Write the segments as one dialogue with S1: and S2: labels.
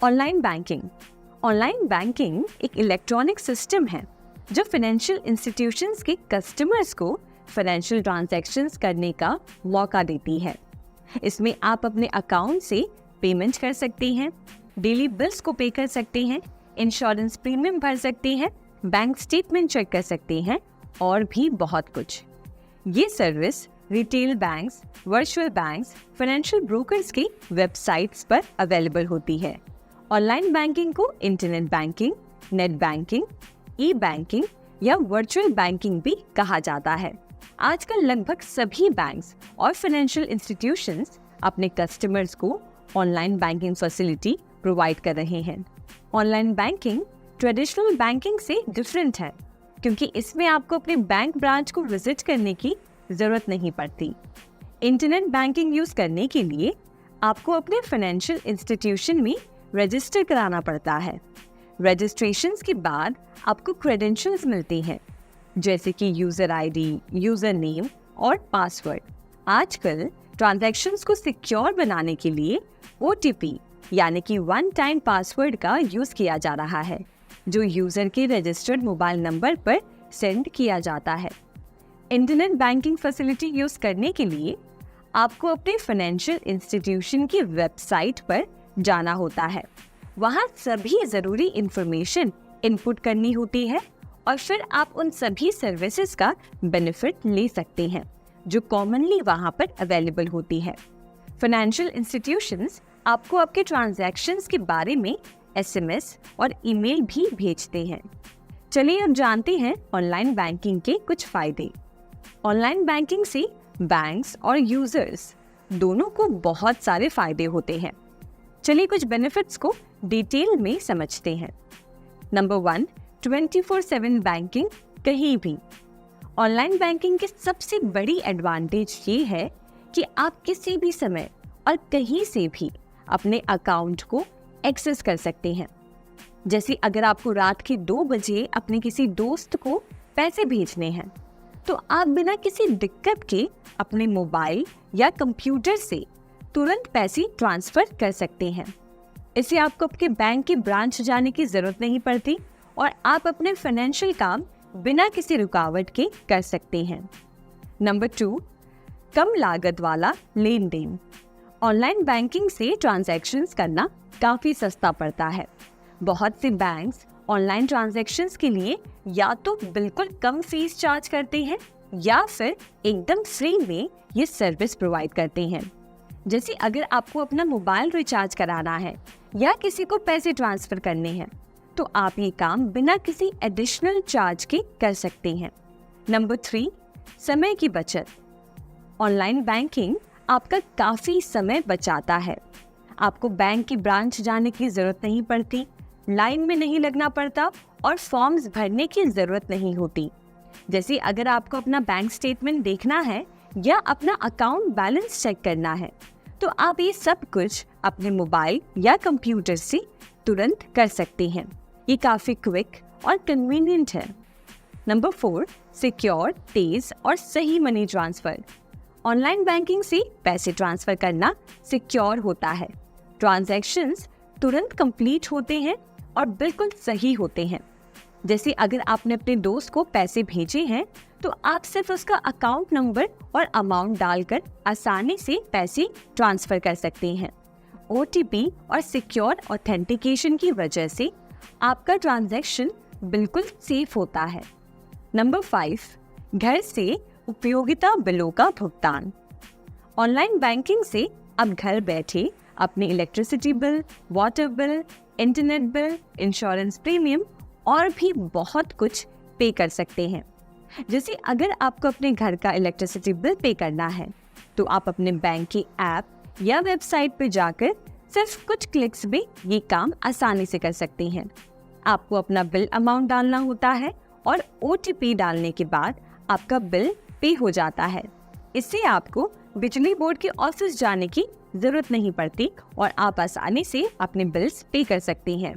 S1: Online banking. Online banking एक electronic system है जो फाइनेंशियल इंस्टीट्यूशंस के कस्टमर्स को फाइनेंशियल ट्रांजैक्शंस करने का मौका देती है। इसमें आप अपने अकाउंट से पेमेंट कर सकते हैं, डेली बिल्स को पे कर सकते हैं, इंश्योरेंस प्रीमियम भर सकते हैं, बैंक स्टेटमेंट चेक कर सकते हैं और भी बहुत कुछ। ये service retail banks, virtual banks, financial brokers की वेबसाइट्स पर अवेलेबल होती है। ऑनलाइन बैंकिंग को इंटरनेट बैंकिंग, नेट बैंकिंग, ई बैंकिंग या वर्चुअल बैंकिंग भी कहा जाता है। आजकल लगभग सभी बैंक्स और फाइनेंशियल इंस्टीट्यूशंस अपने कस्टमर्स को ऑनलाइन बैंकिंग फैसिलिटी प्रोवाइड कर रहे हैं। ऑनलाइन बैंकिंग ट्रेडिशनल बैंकिंग से डिफरेंट है क्योंकि इसमें आपको अपने बैंक ब्रांच को विजिट करने की जरूरत नहीं पड़ती। इंटरनेट बैंकिंग यूज करने के लिए आपको अपने फाइनेंशियल इंस्टीट्यूशन में रजिस्टर कराना पड़ता है। रजिस्ट्रेशंस के बाद आपको क्रेडेंशियल्स मिलते हैं जैसे कि यूजर आईडी, यूजर नेम और पासवर्ड। आजकल ट्रांजैक्शंस को सिक्योर बनाने के लिए OTP यानी कि वन टाइम पासवर्ड का यूज किया जा रहा है जो यूजर के रजिस्टर्ड मोबाइल नंबर पर सेंड किया जाता है। इंटरनेट बैंकिंग फैसिलिटी यूज करने के लिए आपको अपने फाइनेंशियल इंस्टीट्यूशन की वेबसाइट पर जाना होता है। वहाँ सभी ज़रूरी इंफॉर्मेशन इनपुट करनी होती है और फिर आप उन सभी सर्विसेज का बेनिफिट ले सकते हैं जो कॉमनली वहाँ पर अवेलेबल होती है। फाइनेंशियल इंस्टीट्यूशंस आपको आपके ट्रांजैक्शंस के बारे में SMS और ईमेल भी भेजते हैं। चलिए अब जानते हैं ऑनलाइन बैंकिंग के कुछ फायदे। ऑनलाइन बैंकिंग से बैंक्स और यूजर्स दोनों को बहुत सारे फायदे होते हैं। चलिए कुछ बेनिफिट्स को डिटेल में समझते हैं। नंबर 1, 24/7 बैंकिंग कहीं भी। ऑनलाइन बैंकिंग की सबसे बड़ी एडवांटेज ये है कि आप किसी भी समय और कहीं से भी अपने अकाउंट को एक्सेस कर सकते हैं। जैसे अगर आपको रात के 2 बजे अपने किसी दोस्त को पैसे भेजने हैं तो आप बिना किसी दिक्कत के अपने मोबाइल या कंप्यूटर से तुरंत पैसे ट्रांसफर कर सकते हैं। इससे आपको अपने बैंक के ब्रांच जाने की जरूरत नहीं पड़ती और आप अपने फाइनेंशियल काम बिना किसी रुकावट के कर सकते हैं। नंबर 2, कम लागत वाला लेन देन। ऑनलाइन बैंकिंग से ट्रांजैक्शंस करना काफी सस्ता पड़ता है। बहुत से बैंक्स ऑनलाइन ट्रांजैक्शंस के लिए या तो बिल्कुल कम फीस चार्ज करते हैं या फिर एकदम फ्री में ये सर्विस प्रोवाइड करते हैं। जैसे अगर आपको अपना मोबाइल रिचार्ज कराना है या किसी को पैसे ट्रांसफर करने हैं तो आप ये काम बिना किसी एडिशनल चार्ज के कर सकते हैं। नंबर 3, समय की बचत। ऑनलाइन बैंकिंग आपका काफी समय बचाता है। आपको बैंक की ब्रांच जाने की जरूरत नहीं पड़ती, लाइन में नहीं लगना पड़ता और फॉर्म्स भरने की जरूरत नहीं होती। जैसे अगर आपको अपना बैंक स्टेटमेंट देखना है या अपना अकाउंट बैलेंस चेक करना है तो आप ये सब कुछ अपने मोबाइल या कंप्यूटर से तुरंत कर सकते हैं। ये काफी क्विक और कन्वीनियंट है। नंबर 4, सिक्योर, तेज और सही मनी ट्रांसफर। ऑनलाइन बैंकिंग से पैसे ट्रांसफर करना सिक्योर होता है। ट्रांजैक्शंस तुरंत कंप्लीट होते हैं और बिल्कुल सही होते हैं। जैसे अगर आपने अपने दोस्त को पैसे भेजे हैं तो आप सिर्फ उसका अकाउंट नंबर और अमाउंट डालकर आसानी से पैसे ट्रांसफर कर सकते हैं। OTP और सिक्योर ऑथेंटिकेशन की वजह से आपका ट्रांजैक्शन बिल्कुल सेफ होता है। नंबर 5, घर से उपयोगिता बिलों का भुगतान। ऑनलाइन बैंकिंग से अब घर बैठे अपने electricity bill, water bill, internet bill, insurance premium और भी बहुत कुछ पे कर सकते हैं। जैसे अगर आपको अपने घर का इलेक्ट्रिसिटी बिल पे करना है तो आप अपने बैंक के ऐप या वेबसाइट पर जाकर सिर्फ कुछ क्लिक्स में ये काम आसानी से कर सकते हैं। आपको अपना बिल अमाउंट डालना होता है और OTP डालने के बाद आपका बिल पे हो जाता है। इससे आपको बिजली बोर्ड के ऑफिस जाने की जरूरत नहीं पड़ती और आप आसानी से अपने बिल्स पे कर सकते हैं।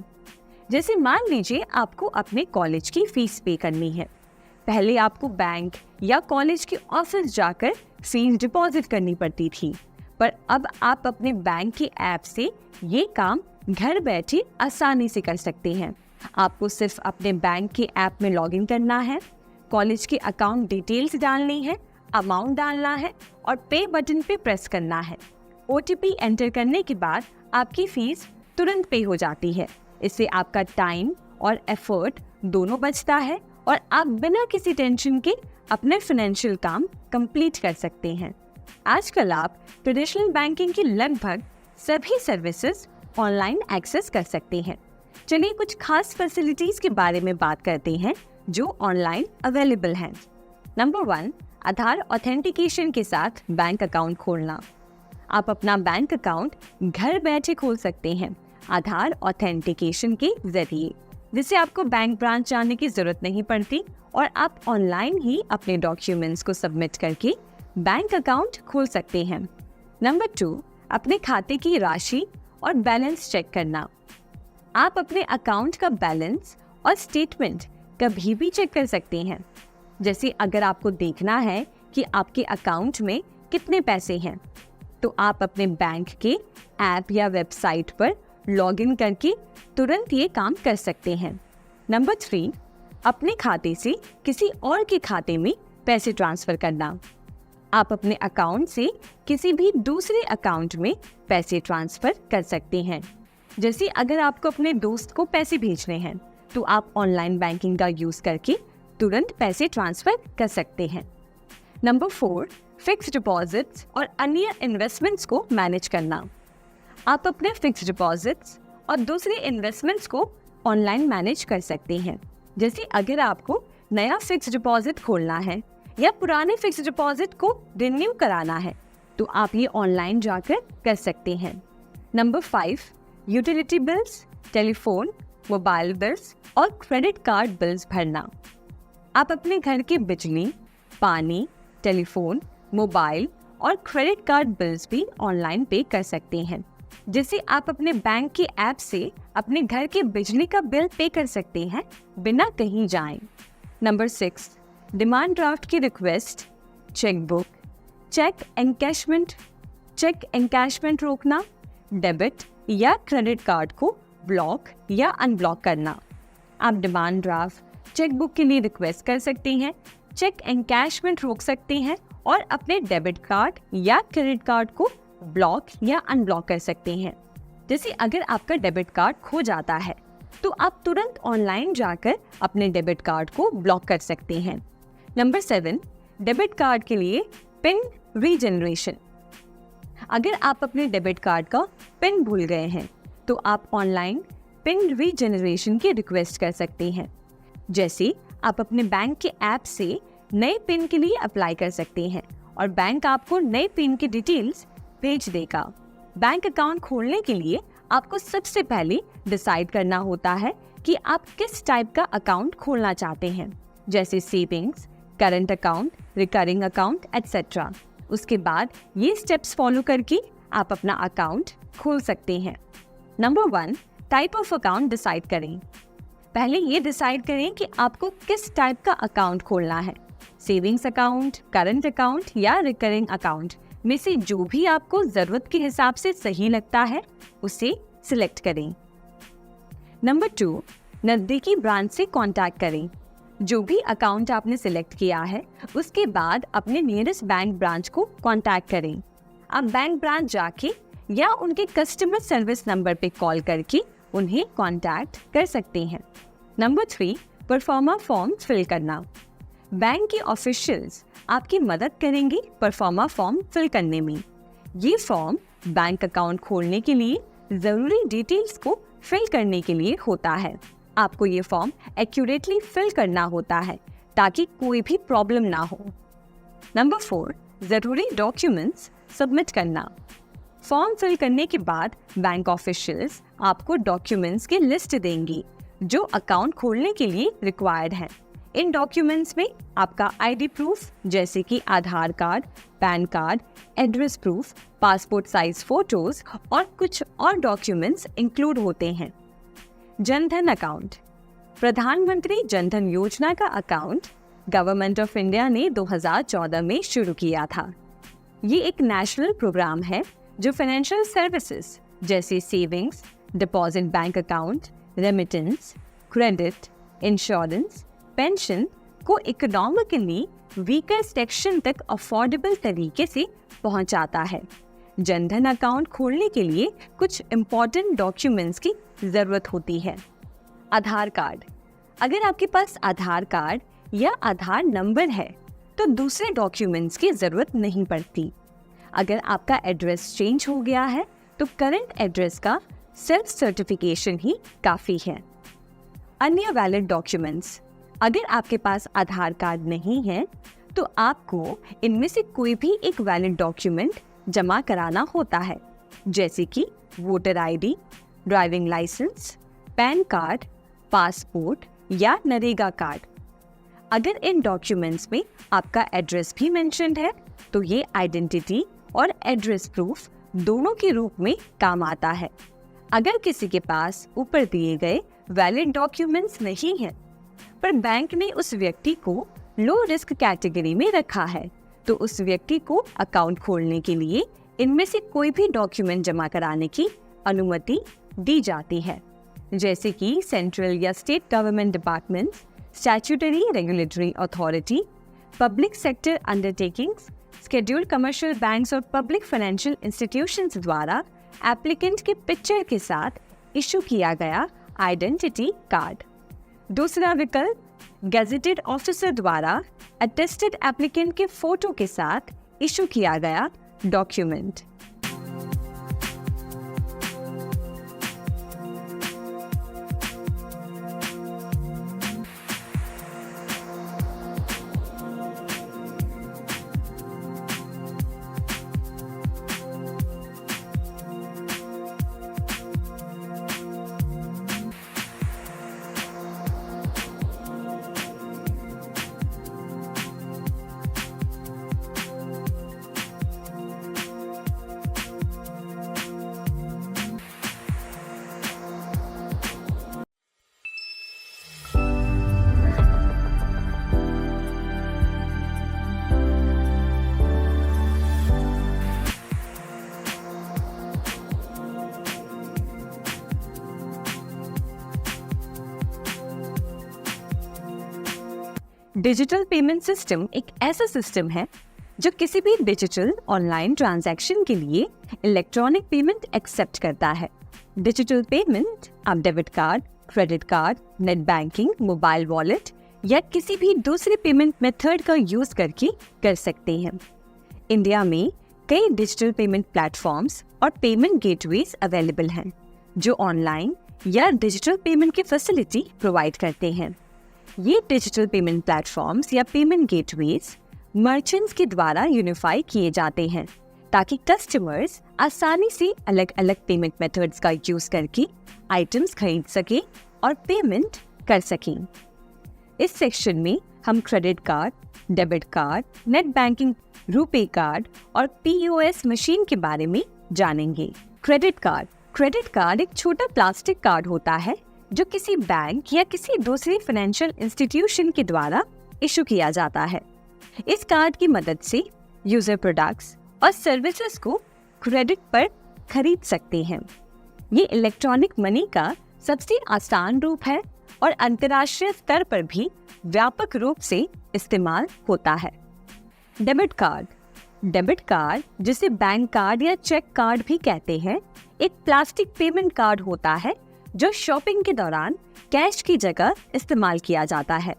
S1: जैसे मान लीजिए आपको अपने कॉलेज की फीस पे करनी है। पहले आपको बैंक या कॉलेज के ऑफिस जाकर फीस डिपॉजिट करनी पड़ती थी, पर अब आप अपने बैंक के ऐप से ये काम घर बैठे आसानी से कर सकते हैं। आपको सिर्फ अपने बैंक के ऐप में लॉगिन करना है, कॉलेज के अकाउंट डिटेल्स डालनी है, अमाउंट डालना है और पे बटन पे प्रेस करना है। OTP एंटर करने के बाद आपकी फीस तुरंत पे हो जाती है। इससे आपका टाइम और एफर्ट दोनों बचता है और आप बिना किसी टेंशन के अपने फाइनेंशियल काम कंप्लीट कर सकते हैं। आजकल आप ट्रेडिशनल बैंकिंग की लगभग सभी सर्विसेज ऑनलाइन एक्सेस कर सकते हैं। चलिए कुछ खास फैसिलिटीज के बारे में बात करते हैं जो ऑनलाइन अवेलेबल हैं। नंबर 1, आधार ऑथेंटिकेशन के साथ बैंक अकाउंट खोलना। आप अपना बैंक अकाउंट घर बैठे खोल सकते हैं आधार ऑथेंटिकेशन के जरिए, जिससे आपको बैंक ब्रांच जाने की जरूरत नहीं पड़ती और आप ऑनलाइन ही अपने डॉक्यूमेंट्स को सबमिट करके बैंक अकाउंट खोल सकते हैं। नंबर 2, अपने खाते की राशि और बैलेंस चेक करना। आप अपने अकाउंट का बैलेंस और स्टेटमेंट कभी भी चेक कर सकते हैं। जैसे अगर आपको देखना है कि आपके अकाउंट में कितने पैसे हैं, तो आप अपने बैंक के ऐप या वेबसाइट पर लॉगिन करके तुरंत ये काम कर सकते हैं। नंबर 3, अपने खाते से किसी और के खाते में पैसे ट्रांसफर करना। आप अपने अकाउंट से किसी भी दूसरे अकाउंट में पैसे ट्रांसफर कर सकते हैं। जैसे अगर आपको अपने दोस्त को पैसे भेजने हैं, तो आप ऑनलाइन बैंकिंग का यूज करके तुरंत पैसे ट्रांसफर कर सकते हैं। नंबर 4, फिक्स्ड डिपॉजिट्स और अन्य इन्वेस्टमेंट्स को मैनेज करना। आप अपने फिक्स्ड डिपॉजिट्स और दूसरे इन्वेस्टमेंट्स को ऑनलाइन मैनेज कर सकते हैं। जैसे अगर आपको नया फिक्स्ड डिपॉजिट खोलना है या पुराने फिक्स्ड डिपॉजिट को रिन्यू कराना है, तो आप ये ऑनलाइन जाकर कर सकते हैं। Number 5, utility bills, telephone, mobile bills और क्रेडिट कार्ड बिल्स भरना। आप अपने घर के बिजली, पानी, टेलीफोन, मोबाइल और क्रेडिट कार्ड बिल्स भी ऑनलाइन पे कर सकते हैं। जिससे आप अपने बैंक के ऐप से अपने घर के बिजली का बिल पे कर सकते हैं बिना कहीं जाएं। नंबर 6, डिमांड ड्राफ्ट की रिक्वेस्ट, चेकबुक, चेक एनकैशमेंट रोकना, डेबिट या क्रेडिट कार्ड को ब्लॉक या अनब्लॉक करना। आप डिमांड ड्राफ्ट, चेकबुक के लिए रिक्वेस्ट कर सकते हैं, चेक एनकैशमेंट रोक सकते हैं और अपने डेबिट कार्ड या क्रेडिट कार्ड को ब्लॉक या अनब्लॉक कर सकते हैं। जैसे अगर आपका डेबिट कार्ड खो जाता है, तो आप तुरंत ऑनलाइन जाकर अपने डेबिट कार्ड को ब्लॉक कर सकते हैं। नंबर 7, डेबिट कार्ड के लिए पिन रीजनरेशन। अगर आप अपने डेबिट कार्ड का पिन भूल गए हैं, तो आप ऑनलाइन पिन रीजनरेशन की रिक्वेस्ट कर सकते हैं। जैसे आप अपने बैंक के ऐप से नए पिन के लिए अप्लाई कर सकते हैं और बैंक आपको नए पिन की डिटेल्स भेज देगा। बैंक अकाउंट खोलने के लिए आपको सबसे पहले डिसाइड करना होता है कि आप किस टाइप का अकाउंट खोलना चाहते हैं, जैसे savings, current account, recurring account etcetera. उसके बाद ये स्टेप्स फॉलो करके आप अपना अकाउंट खोल सकते हैं। Number 1, type of account decide करें। पहले ये डिसाइड करें कि आपको किस टाइप का अकाउंट खोलना है, सेविंग्स अकाउंट, करंट अकाउंट या रिकरिंग अकाउंट में से जो भी आपको जरूरत के हिसाब से सही लगता है उसे सिलेक्ट करें। नंबर 2, नजदीकी ब्रांच से कांटेक्ट करें। जो भी अकाउंट आपने सिलेक्ट किया है उसके बाद अपने नियरेस्ट बैंक ब्रांच को कांटेक्ट करें। आप बैंक ब्रांच जाके या उनके कस्टमर सर्विस नंबर पे कॉल करके उन्हें कांटेक्ट कर सकते हैं। नंबर 3, परफॉर्मा फॉर्म फिल करना। बैंक के ऑफिशियल्स आपकी मदद करेंगे परफॉर्मा फॉर्म फिल करने में। ये फॉर्म बैंक अकाउंट खोलने के लिए जरूरी डिटेल्स को फिल करने के लिए होता है। आपको ये फॉर्म एक्यूरेटली फिल करना होता है ताकि कोई भी प्रॉब्लम ना हो। नंबर 4, जरूरी डॉक्यूमेंट्स सबमिट करना। फॉर्म फिल करने के बाद बैंक ऑफिशियल्स आपको डॉक्यूमेंट्स की लिस्ट देंगी जो अकाउंट खोलने के लिए रिक्वायर्ड हैं। इन डॉक्यूमेंट्स में आपका आईडी प्रूफ जैसे कि Aadhaar card, PAN card, address proof, passport size photos और कुछ और डॉक्यूमेंट्स इंक्लूड होते हैं। जनधन अकाउंट। प्रधानमंत्री जनधन योजना का अकाउंट गवर्नमेंट ऑफ इंडिया ने 2014 में शुरू किया था। ये एक नेशनल प्रोग्राम है जो फाइनेंशियल सर्विसेज जैसे savings, deposit bank account, remittance, credit, insurance, pension को इकोनॉमिकली वीकर सेक्शन तक अफोर्डेबल तरीके से पहुंचाता है। जनधन अकाउंट खोलने के लिए कुछ इम्पोर्टेंट डॉक्यूमेंट्स की ज़रूरत होती है। आधार कार्ड। अगर आपके पास आधार कार्ड या आधार नंबर है तो दूसरे डॉक्यूमेंट्स की ज़रूरत नहीं पड़ती। अगर आपका एड्रेस चेंज हो गया है तो करंट एड्रेस का सेल्फ सर्टिफिकेशन ही काफ़ी है। अन्य वैलिड डॉक्यूमेंट्स। अगर आपके पास आधार कार्ड नहीं है तो आपको इनमें से कोई भी एक वैलिड डॉक्यूमेंट जमा कराना होता है, जैसे कि voter ID, driving licence, pan card, passport या नरेगा कार्ड। अगर इन डॉक्यूमेंट्स में आपका एड्रेस भी मेंशन्ड है तो ये आइडेंटिटी और एड्रेस प्रूफ दोनों के रूप में काम आता है। अगर किसी के पास ऊपर दिए गए वैलिड डॉक्यूमेंट्स नहीं हैं, पर बैंक ने उस व्यक्ति को लो रिस्क कैटेगरी में रखा है, तो उस व्यक्ति को अकाउंट खोलने के लिए इनमें से कोई भी डॉक्यूमेंट जमा कराने की अनुमति दी जाती है, जैसे कि सेंट्रल या state government departments, statutory regulatory authority, public sector undertakings, scheduled commercial banks और पब्लिक फाइनेंशियल इंस्टीट्यूशंस द्वारा एप्लीकेंट के पिक्चर के साथ इशू किया गया आइडेंटिटी कार्ड। दूसरा विकल्प, गेजेटेड ऑफिसर द्वारा अटेस्टेड एप्लीकेंट के फोटो के साथ इशू किया गया डॉक्यूमेंट। डिजिटल पेमेंट सिस्टम एक ऐसा सिस्टम है जो किसी भी डिजिटल ऑनलाइन ट्रांजैक्शन के लिए इलेक्ट्रॉनिक पेमेंट एक्सेप्ट करता है। डिजिटल पेमेंट आप debit card, credit card, net banking, mobile wallet या किसी भी दूसरे पेमेंट मेथड का यूज करके कर सकते हैं। इंडिया में कई डिजिटल पेमेंट प्लेटफॉर्म्स और पेमेंट गेटवेज अवेलेबल हैं जो ऑनलाइन या डिजिटल पेमेंट की फैसिलिटी प्रोवाइड करते हैं। ये डिजिटल पेमेंट प्लेटफॉर्म्स या पेमेंट गेटवेज मर्चेंट्स के द्वारा यूनिफाई किए जाते हैं ताकि कस्टमर्स आसानी से अलग अलग पेमेंट मेथड्स का यूज करके आइटम्स खरीद सकें और पेमेंट कर सकें। इस सेक्शन में हम credit card, debit card, net banking, RuPay card और POS मशीन के बारे में जानेंगे। क्रेडिट कार्ड एक छोटा प्लास्टिक कार्ड होता है जो किसी बैंक या किसी दूसरे फाइनेंशियल इंस्टीट्यूशन के द्वारा इशू किया जाता है। इस कार्ड की मदद से यूजर प्रोडक्ट्स और सर्विसेज को क्रेडिट पर खरीद सकते हैं। ये इलेक्ट्रॉनिक मनी का सबसे आसान रूप है और अंतर्राष्ट्रीय स्तर पर भी व्यापक रूप से इस्तेमाल होता है। डेबिट कार्ड जिसे बैंक कार्ड या चेक कार्ड भी कहते हैं, एक प्लास्टिक पेमेंट कार्ड होता है जो शॉपिंग के दौरान कैश की जगह इस्तेमाल किया जाता है।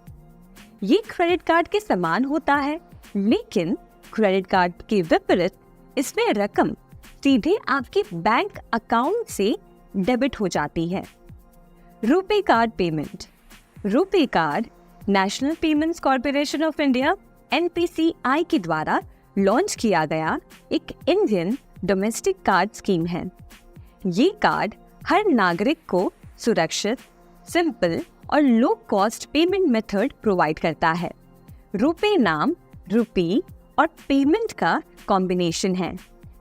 S1: ये क्रेडिट कार्ड के समान होता है, लेकिन क्रेडिट कार्ड के विपरीत इसमें रकम सीधे आपके बैंक अकाउंट से डेबिट हो जाती है। RuPay card payment. RuPay card national payments corporation of India NPCI के द्वारा लॉन्च किया गया एक इंडियन डोमेस्टिक कार्ड स्कीम है। ये कार्ड हर नागरिक को सुरक्षित, सिंपल और low cost payment method provide करता है। रुपे नाम रुपी और पेमेंट का कॉम्बिनेशन है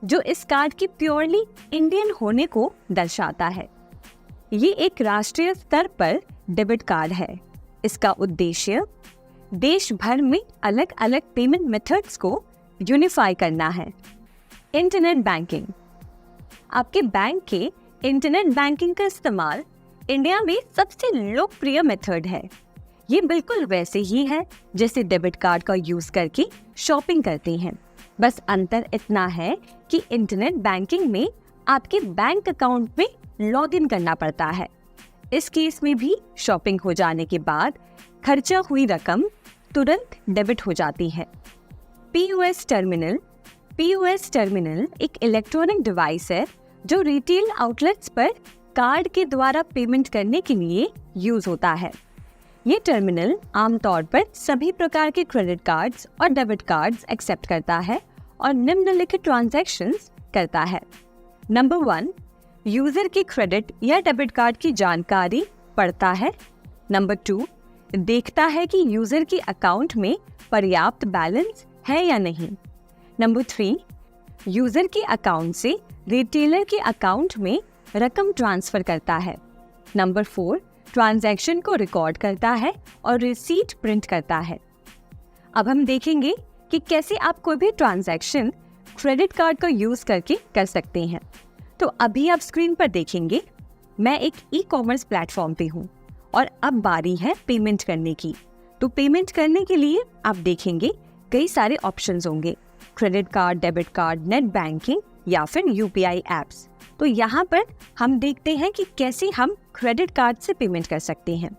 S1: जो इस कार्ड की प्योरली इंडियन होने को दर्शाता है। ये एक राष्ट्रीय स्तर पर डेबिट कार्ड है। इसका उद्देश्य देश भर में अलग अलग पेमेंट मेथड्स को यूनिफाई करना है। Internet banking. आपके बैंक के इंटरनेट बैंकिंग का इस्तेमाल इंडिया में सबसे लोकप्रिय मेथड है। ये बिल्कुल वैसे ही है जैसे डेबिट कार्ड का यूज करके शॉपिंग करते हैं। बस अंतर इतना है कि इंटरनेट बैंकिंग में आपके बैंक अकाउंट में लॉगिन करना पड़ता है। इस केस में भी शॉपिंग हो जाने के बाद खर्चा हुई रकम तुरंत डेबिट हो जाती है। पीओएस टर्मिनल एक इलेक्ट्रॉनिक डिवाइस है जो रिटेल आउटलेट्स पर कार्ड के द्वारा पेमेंट करने के लिए यूज होता है। ये टर्मिनल आमतौर पर सभी प्रकार के क्रेडिट कार्ड्स और डेबिट कार्ड्स एक्सेप्ट करता है और निम्नलिखित ट्रांजैक्शंस करता है। नंबर 1, यूजर की क्रेडिट या डेबिट कार्ड की जानकारी पढ़ता है। नंबर 2, देखता है कि यूजर के अकाउंट में पर्याप्त बैलेंस है या नहीं। नंबर 3, यूजर के अकाउंट से रिटेलर के अकाउंट में रकम ट्रांसफर करता है। नंबर 4, ट्रांजैक्शन को रिकॉर्ड करता है और रिसीट प्रिंट करता है। अब हम देखेंगे कि कैसे आप कोई भी ट्रांजैक्शन क्रेडिट कार्ड का यूज करके कर सकते हैं। तो अभी आप स्क्रीन पर देखेंगे मैं एक ई-कॉमर्स प्लेटफॉर्म पे हूँ और अब बारी है पेमेंट करने की। तो पेमेंट करने के लिए आप देखेंगे कई सारे ऑप्शंस होंगे, credit card, debit card, net banking या फिर यूपीआई एप्स। तो यहाँ पर हम देखते हैं कि कैसे हम क्रेडिट कार्ड से पेमेंट कर सकते हैं।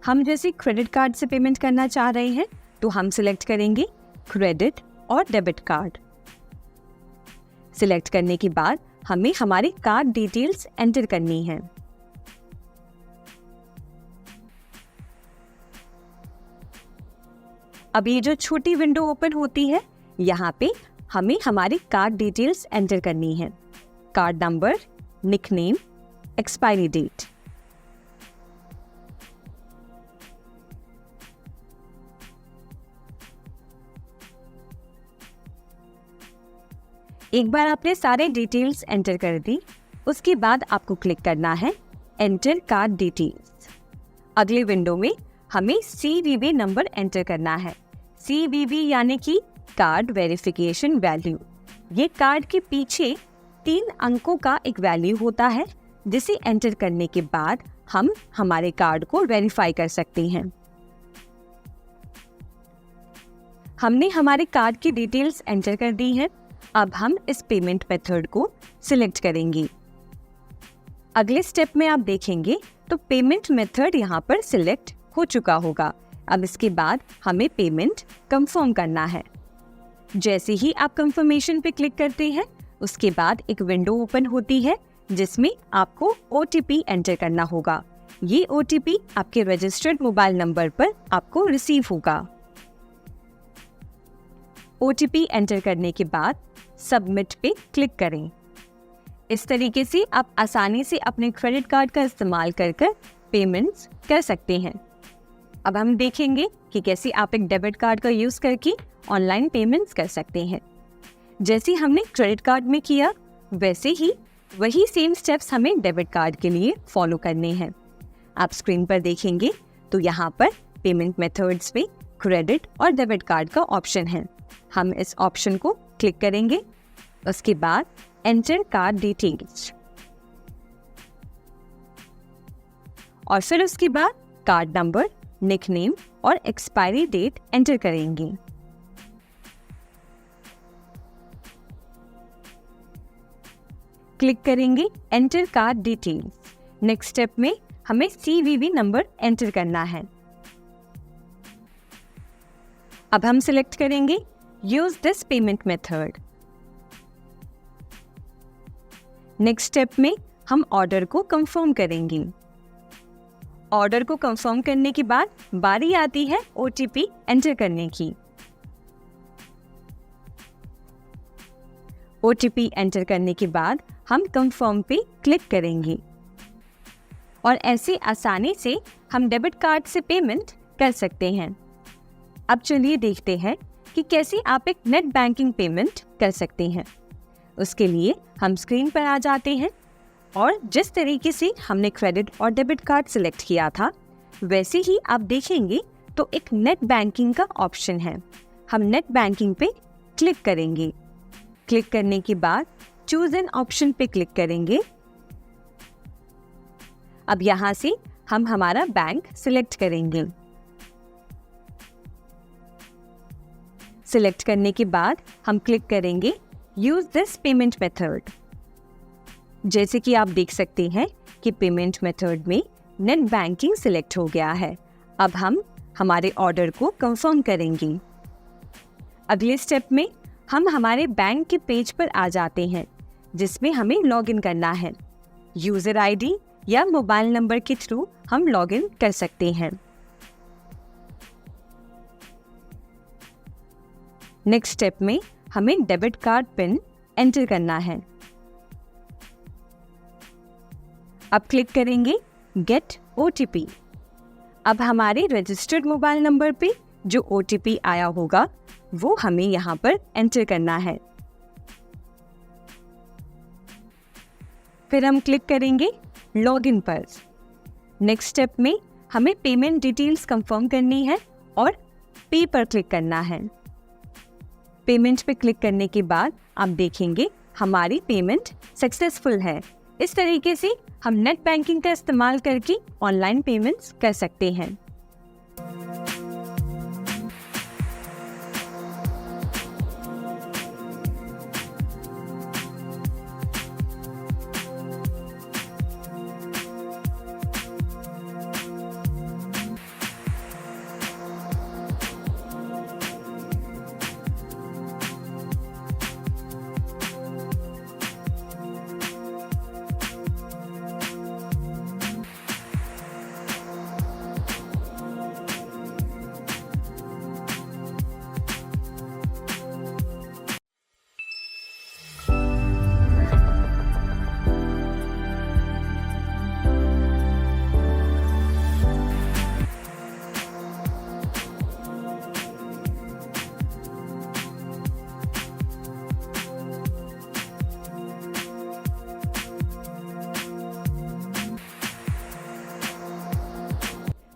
S1: हम जैसे क्रेडिट कार्ड से पेमेंट करना चाह रहे हैं तो हम सिलेक्ट करेंगे क्रेडिट और डेबिट कार्ड। सिलेक्ट करने के बाद हमें हमारी कार्ड डिटेल्स एंटर करनी है। अब ये जो छोटी विंडो ओपन होती है, यहाँ पे हमें हमारी कार्ड डिटेल्स एंटर करनी है। Card number, nickname, expiry date. एक बार आपने सारे डिटेल्स एंटर कर दी, उसके बाद आपको क्लिक करना है एंटर कार्ड डिटेल्स। अगले विंडो में हमें CVV नंबर एंटर करना है। CVV यानी कि कार्ड वेरिफिकेशन वैल्यू। ये कार्ड के पीछे 3 अंकों का एक वैल्यू होता है जिसे एंटर करने के बाद हम हमारे कार्ड को वेरीफाई कर सकते हैं। हमने हमारे कार्ड की डिटेल्स एंटर कर दी है। अब हम इस पेमेंट मेथड को सिलेक्ट करेंगे। अगले स्टेप में आप देखेंगे तो पेमेंट मेथड यहाँ पर सिलेक्ट हो चुका होगा। अब इसके बाद हमें पेमेंट कंफर्म करना है। जैसे ही आप कंफर्मेशन पे क्लिक करते हैं, उसके बाद एक विंडो ओपन होती है जिसमें आपको OTP एंटर करना होगा। ये OTP आपके रजिस्टर्ड मोबाइल नंबर पर आपको रिसीव होगा। OTP एंटर करने के बाद सबमिट पे क्लिक करें। इस तरीके से आप आसानी से अपने क्रेडिट कार्ड का इस्तेमाल कर पेमेंट्स कर सकते हैं। अब हम देखेंगे कि कैसे आप एक डेबिट कार्ड का यूज करके ऑनलाइन पेमेंट्स कर सकते हैं। जैसे हमने क्रेडिट कार्ड में किया, वैसे ही वही सेम स्टेप्स हमें डेबिट कार्ड के लिए फॉलो करने हैं। आप स्क्रीन पर देखेंगे तो यहाँ पर पेमेंट मेथड्स पे क्रेडिट और डेबिट कार्ड का ऑप्शन है। हम इस ऑप्शन को क्लिक करेंगे। उसके बाद एंटर कार्ड डिटेल्स और फिर उसके बाद कार्ड नंबर, निकनेम और एक्सपायरी डेट एंटर करेंगे। क्लिक करेंगे enter card details. Next step में हमें CVV नंबर एंटर करना है। अब हम सिलेक्ट करेंगे use this payment method. Next step में हम ऑर्डर को कंफर्म करेंगे। ऑर्डर को कंफर्म करने के बाद बारी आती है OTP एंटर करने की। OTP एंटर करने के बाद हम कंफर्म पे क्लिक करेंगे और ऐसे आसानी से हम डेबिट कार्ड से पेमेंट कर सकते हैं। अब चलिए देखते हैं कि कैसे आप एक नेट बैंकिंग पेमेंट कर सकते हैं। उसके लिए हम स्क्रीन पर आ जाते हैं और जिस तरीके से हमने क्रेडिट और डेबिट कार्ड सिलेक्ट किया था, वैसे ही आप देखेंगे तो एक नेट बैंकिंग का ऑप्शन है। हम नेट बैंकिंग पे क्लिक करेंगे। क्लिक करने के बाद चूज एन ऑप्शन पे क्लिक करेंगे अब यहाँ से हम हमारा बैंक सिलेक्ट करेंगे। सिलेक्ट करने के बाद हम क्लिक करेंगे यूज दिस पेमेंट मेथड। जैसे कि आप देख सकते हैं कि पेमेंट मेथड में नेट बैंकिंग सिलेक्ट हो गया है। अब हम हमारे ऑर्डर को कंफर्म करेंगे। अगले स्टेप में हम हमारे बैंक के पेज पर आ जाते हैं जिसमें हमें लॉगिन करना है। यूजर आईडी या मोबाइल नंबर के थ्रू हम लॉगिन कर सकते हैं। नेक्स्ट स्टेप में हमें डेबिट कार्ड पिन एंटर करना है। अब क्लिक करेंगे गेट OTP। अब हमारे रजिस्टर्ड मोबाइल नंबर पे जो OTP आया होगा वो हमें यहाँ पर एंटर करना है। फिर हम क्लिक करेंगे लॉगिन पर। नेक्स्ट स्टेप में हमें पेमेंट डिटेल्स कंफर्म करनी है और पे पर क्लिक करना है। पेमेंट पे क्लिक करने के बाद आप देखेंगे हमारी पेमेंट सक्सेसफुल है। इस तरीके से हम नेट बैंकिंग का इस्तेमाल करके ऑनलाइन पेमेंट्स कर सकते हैं।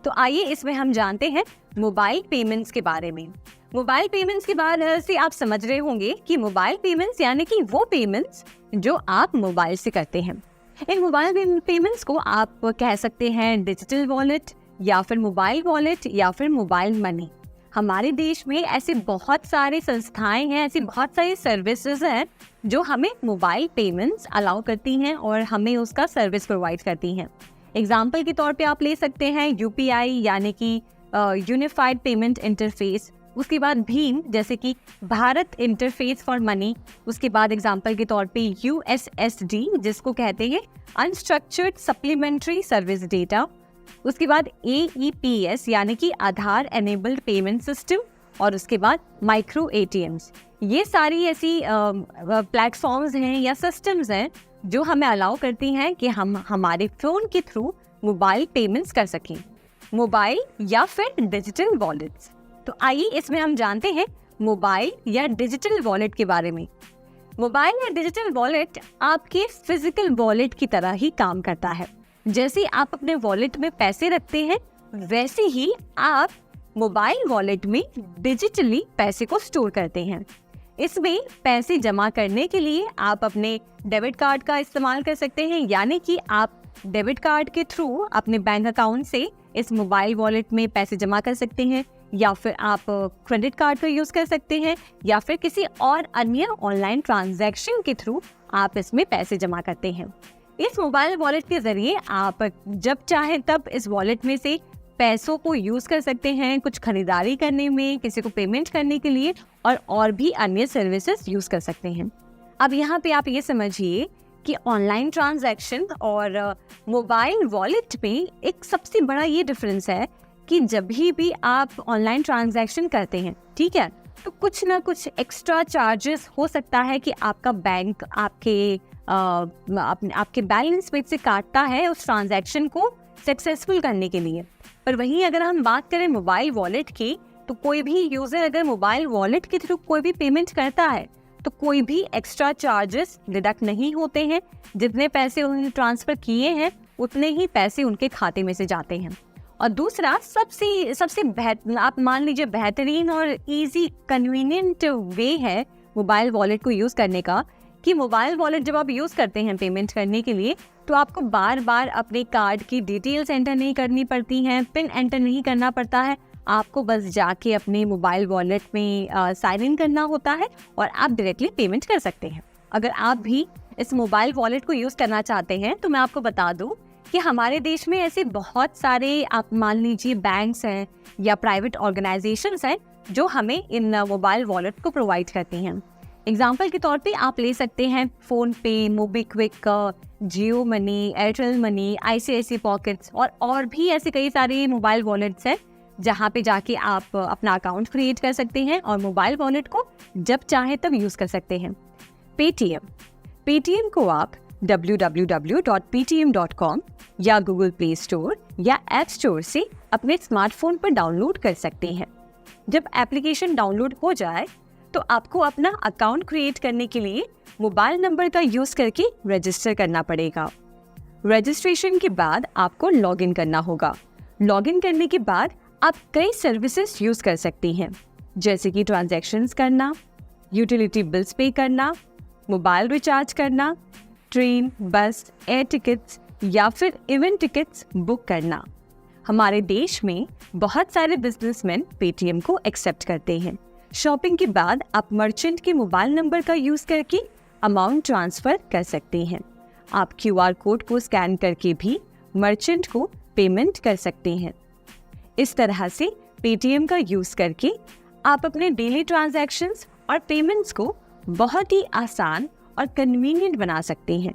S1: तो आइए इसमें हम जानते हैं मोबाइल पेमेंट्स के बारे में। मोबाइल पेमेंट्स के बारे से आप समझ रहे होंगे कि मोबाइल पेमेंट्स यानी कि वो पेमेंट्स जो आप मोबाइल से करते हैं। इन मोबाइल पेमेंट्स को आप कह सकते हैं डिजिटल वॉलेट या फिर मोबाइल वॉलेट या फिर मोबाइल मनी। हमारे देश में ऐसे बहुत सारे संस्थाएं हैं, ऐसी बहुत सारी सर्विसेज हैं जो हमें मोबाइल पेमेंट्स अलाउ करती हैं और हमें उसका सर्विस प्रोवाइड करती हैं। एग्जाम्पल के तौर पे आप ले सकते हैं UPI यानी कि यूनिफाइड पेमेंट इंटरफेस, उसके बाद भीम जैसे कि भारत इंटरफेस फॉर मनी, उसके बाद एग्जाम्पल के तौर पे USSD जिसको कहते हैं अनस्ट्रक्चर्ड सप्लीमेंट्री सर्विस डेटा, उसके बाद AEPS यानी कि आधार एनेबल्ड पेमेंट सिस्टम, और उसके बाद माइक्रो ATMs। ये सारी ऐसी प्लेटफॉर्म्स हैं या सिस्टम्स हैं जो हमें अलाउ करती हैं कि हम हमारे फ़ोन के थ्रू मोबाइल पेमेंट्स कर सकें, मोबाइल या फिर डिजिटल वॉलेट्स। तो आइए इसमें हम जानते हैं मोबाइल या डिजिटल वॉलेट के बारे में। मोबाइल या डिजिटल वॉलेट आपके फिजिकल वॉलेट की तरह ही काम करता है। जैसे आप अपने वॉलेट में पैसे रखते हैं वैसे ही आप मोबाइल वॉलेट में डिजिटली पैसे को स्टोर करते हैं। इसमें पैसे जमा करने के लिए आप अपने डेबिट कार्ड का इस्तेमाल कर सकते हैं, यानी कि आप डेबिट कार्ड के थ्रू अपने बैंक अकाउंट से इस मोबाइल वॉलेट में पैसे जमा कर सकते हैं, या फिर आप क्रेडिट कार्ड का यूज़ कर सकते हैं, या फिर किसी और अन्य ऑनलाइन ट्रांजैक्शन के थ्रू आप इसमें पैसे जमा करते हैं। इस मोबाइल वॉलेट के ज़रिए आप जब चाहें तब इस वॉलेट में से पैसों को यूज़ कर सकते हैं, कुछ खरीदारी करने में, किसी को पेमेंट करने के लिए, और भी अन्य सर्विसेज यूज़ कर सकते हैं। अब यहाँ पे आप ये समझिए कि ऑनलाइन ट्रांजैक्शन और मोबाइल वॉलेट में एक सबसे बड़ा ये डिफरेंस है कि जब भी आप ऑनलाइन ट्रांजैक्शन करते हैं, ठीक है, तो कुछ ना कुछ एक्स्ट्रा चार्जेस हो सकता है कि आपका बैंक आपके बैलेंस में से काटता है उस ट्रांजैक्शन को सक्सेसफुल करने के लिए। पर वहीं अगर हम बात करें मोबाइल वॉलेट की, तो कोई भी यूज़र अगर मोबाइल वॉलेट के थ्रू कोई भी पेमेंट करता है तो कोई भी एक्स्ट्रा चार्जेस डिडक्ट नहीं होते हैं। जितने पैसे उन्होंने ट्रांसफ़र किए हैं उतने ही पैसे उनके खाते में से जाते हैं। और दूसरा सबसे आप मान लीजिए बेहतरीन और इजी कन्वीनियंट वे है मोबाइल वॉलेट को यूज़ करने का कि मोबाइल वॉलेट जब आप यूज़ करते हैं पेमेंट करने के लिए, तो आपको बार बार अपने कार्ड की डिटेल्स एंटर नहीं करनी पड़ती हैं, पिन एंटर नहीं करना पड़ता है। आपको बस जाके अपने मोबाइल वॉलेट में साइन इन करना होता है और आप डायरेक्टली पेमेंट कर सकते हैं। अगर आप भी इस मोबाइल वॉलेट को यूज़ करना चाहते हैं तो मैं आपको बता दूं कि हमारे देश में ऐसे बहुत सारे, आप मान लीजिए बैंक्स हैं या प्राइवेट ऑर्गेनाइजेशंस हैं जो हमें इन मोबाइल वॉलेट को प्रोवाइड करती हैं। एग्जाम्पल के तौर पे आप ले सकते हैं PhonePe, MobiKwik, Jio money, Airtel money, ICICI pockets और भी ऐसे कई सारे मोबाइल वॉलेट्स हैं जहाँ पे जाके आप अपना अकाउंट क्रिएट कर सकते हैं और मोबाइल वॉलेट को जब चाहे तब यूज़ कर सकते हैं। पेटीएम को आप www.ptm.com या गूगल प्ले स्टोर या ऐप स्टोर से अपने स्मार्टफोन पर डाउनलोड कर सकते हैं। जब एप्लीकेशन डाउनलोड हो जाए तो आपको अपना अकाउंट क्रिएट करने के लिए मोबाइल नंबर का यूज़ करके रजिस्टर करना पड़ेगा। रजिस्ट्रेशन के बाद आपको लॉगिन करना होगा। लॉगिन करने के बाद आप कई सर्विसेज यूज़ कर सकती हैं, जैसे कि ट्रांजैक्शंस करना, यूटिलिटी बिल्स पे करना, मोबाइल रिचार्ज करना, ट्रेन, बस, एयर टिकट्स या फिर इवेंट टिकट्स बुक करना। हमारे देश में बहुत सारे बिजनेसमैन पेटीएम को एक्सेप्ट करते हैं। शॉपिंग के बाद आप मर्चेंट के मोबाइल नंबर का यूज़ करके अमाउंट ट्रांसफ़र कर सकते हैं। आप QR कोड को स्कैन करके भी मर्चेंट को पेमेंट कर सकते हैं। इस तरह से पेटीएम का यूज़ करके आप अपने डेली ट्रांजैक्शंस और पेमेंट्स को बहुत ही आसान और कन्वीनियंट बना सकते हैं।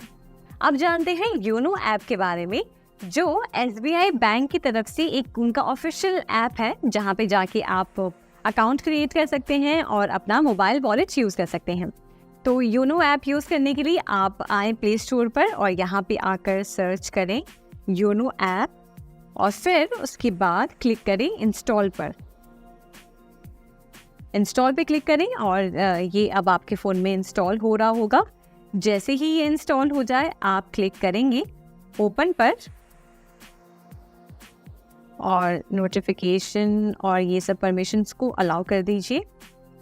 S1: आप जानते हैं योनो ऐप के बारे में, जो SBI बैंक की तरफ से एक उनका ऑफिशियल ऐप है जहां पे जाके आप अकाउंट क्रिएट कर सकते हैं और अपना मोबाइल वॉलेट यूज़ कर सकते हैं। तो योनो ऐप यूज़ करने के लिए आप आए प्ले स्टोर पर और यहाँ पे आकर सर्च करें योनो ऐप और फिर उसके बाद क्लिक करें इंस्टॉल पर। इंस्टॉल पे क्लिक करें और ये अब आपके फ़ोन में इंस्टॉल हो रहा होगा। जैसे ही ये इंस्टॉल हो जाए आप क्लिक करेंगे ओपन पर और नोटिफिकेशन और ये सब परमिशंस को अलाउ कर दीजिए।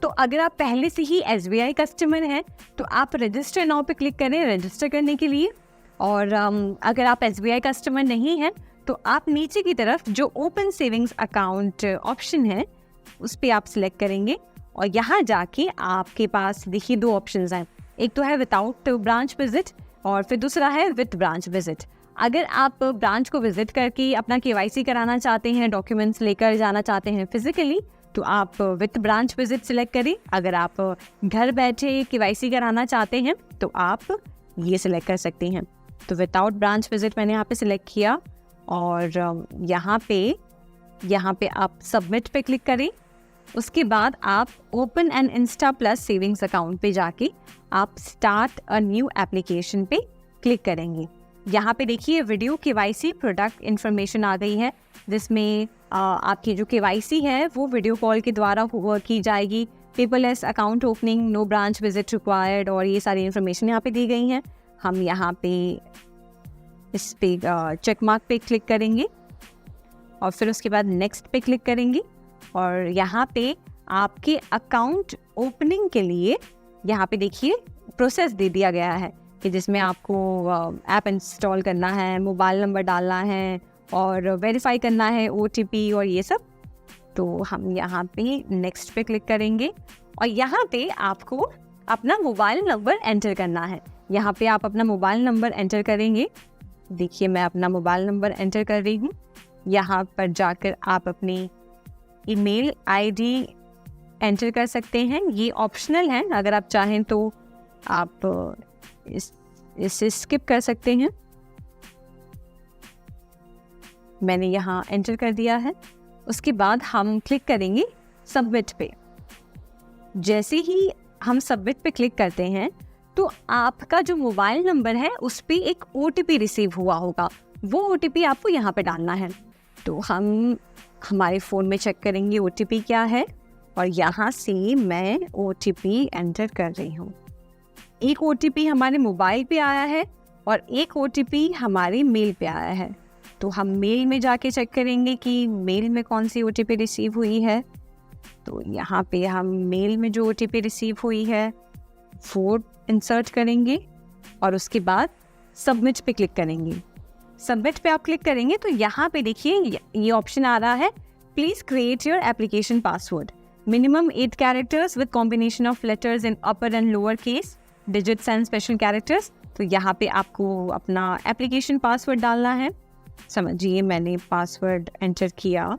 S1: तो अगर आप पहले से ही SBI कस्टमर हैं तो आप रजिस्टर नाउ पे क्लिक करें रजिस्टर करने के लिए। और अगर आप SBI कस्टमर नहीं हैं तो आप नीचे की तरफ जो ओपन सेविंग्स अकाउंट ऑप्शन है उस पर आप सिलेक्ट करेंगे और यहाँ जाके आपके पास देखिए दो ऑप्शंस हैं, एक तो है विदाउट ब्रांच विजिट और फिर दूसरा है विद ब्रांच विजिट। अगर आप ब्रांच को विजिट करके अपना KYC कराना चाहते हैं, डॉक्यूमेंट्स लेकर जाना चाहते हैं फिजिकली, तो आप विद ब्रांच विजिट सिलेक्ट करें। अगर आप घर बैठे KYC कराना चाहते हैं तो आप ये सिलेक्ट कर सकते हैं। तो विदाउट ब्रांच विजिट मैंने यहाँ पे सिलेक्ट किया और यहाँ पे आप सबमिट पे क्लिक करें। उसके बाद आप open an insta plus savings account पे जाके आप स्टार्ट अ न्यू एप्लीकेशन पे क्लिक करेंगे। यहाँ पे देखिए वीडियो KYC प्रोडक्ट इन्फॉर्मेशन आ गई है, जिसमें आपकी जो KYC है वो वीडियो कॉल के द्वारा की जाएगी। Paperless account opening, no branch visit required और ये सारी इन्फॉर्मेशन यहाँ पे दी गई हैं। हम यहाँ पे इस पे चेक मार्क पे क्लिक करेंगे और फिर उसके बाद नेक्स्ट पे क्लिक करेंगे और यहाँ पे आपके अकाउंट ओपनिंग के लिए यहाँ पे देखिए प्रोसेस दे दिया गया है कि जिसमें आपको ऐप इंस्टॉल करना है, मोबाइल नंबर डालना है और वेरीफाई करना है OTP और ये सब। तो हम यहाँ पे नेक्स्ट पे क्लिक करेंगे और यहाँ पे आपको अपना मोबाइल नंबर एंटर करना है। यहाँ पे आप अपना मोबाइल नंबर एंटर करेंगे। देखिए मैं अपना मोबाइल नंबर एंटर कर रही हूँ। यहाँ पर जाकर आप अपनी ईमेल ID एंटर कर सकते हैं, ये ऑप्शनल है, अगर आप चाहें तो आप इसे स्किप कर सकते हैं। मैंने यहाँ एंटर कर दिया है। उसके बाद हम क्लिक करेंगे सबमिट पे। जैसे ही हम सबमिट पे क्लिक करते हैं तो आपका जो मोबाइल नंबर है उस पर एक OTP रिसीव हुआ होगा, वो OTP आपको यहाँ पे डालना है। तो हम हमारे फ़ोन में चेक करेंगे OTP क्या है और यहाँ से मैं OTP एंटर कर रही हूँ। एक OTP हमारे मोबाइल पे आया है और एक OTP हमारे मेल पे आया है। तो हम मेल में जाके चेक करेंगे कि मेल में कौन सी OTP रिसीव हुई है। तो यहाँ पे हम मेल में जो OTP रिसीव हुई है वो इंसर्ट करेंगे और उसके बाद सबमिट पे क्लिक करेंगे। सबमिट पे आप क्लिक करेंगे तो यहाँ पे देखिए ये ऑप्शन आ रहा है, please create your application password, minimum 8 characters with combination of letters in upper and lower case, digits and special characters. तो यहाँ पे आपको अपना एप्लीकेशन पासवर्ड डालना है। समझिए मैंने पासवर्ड एंटर किया।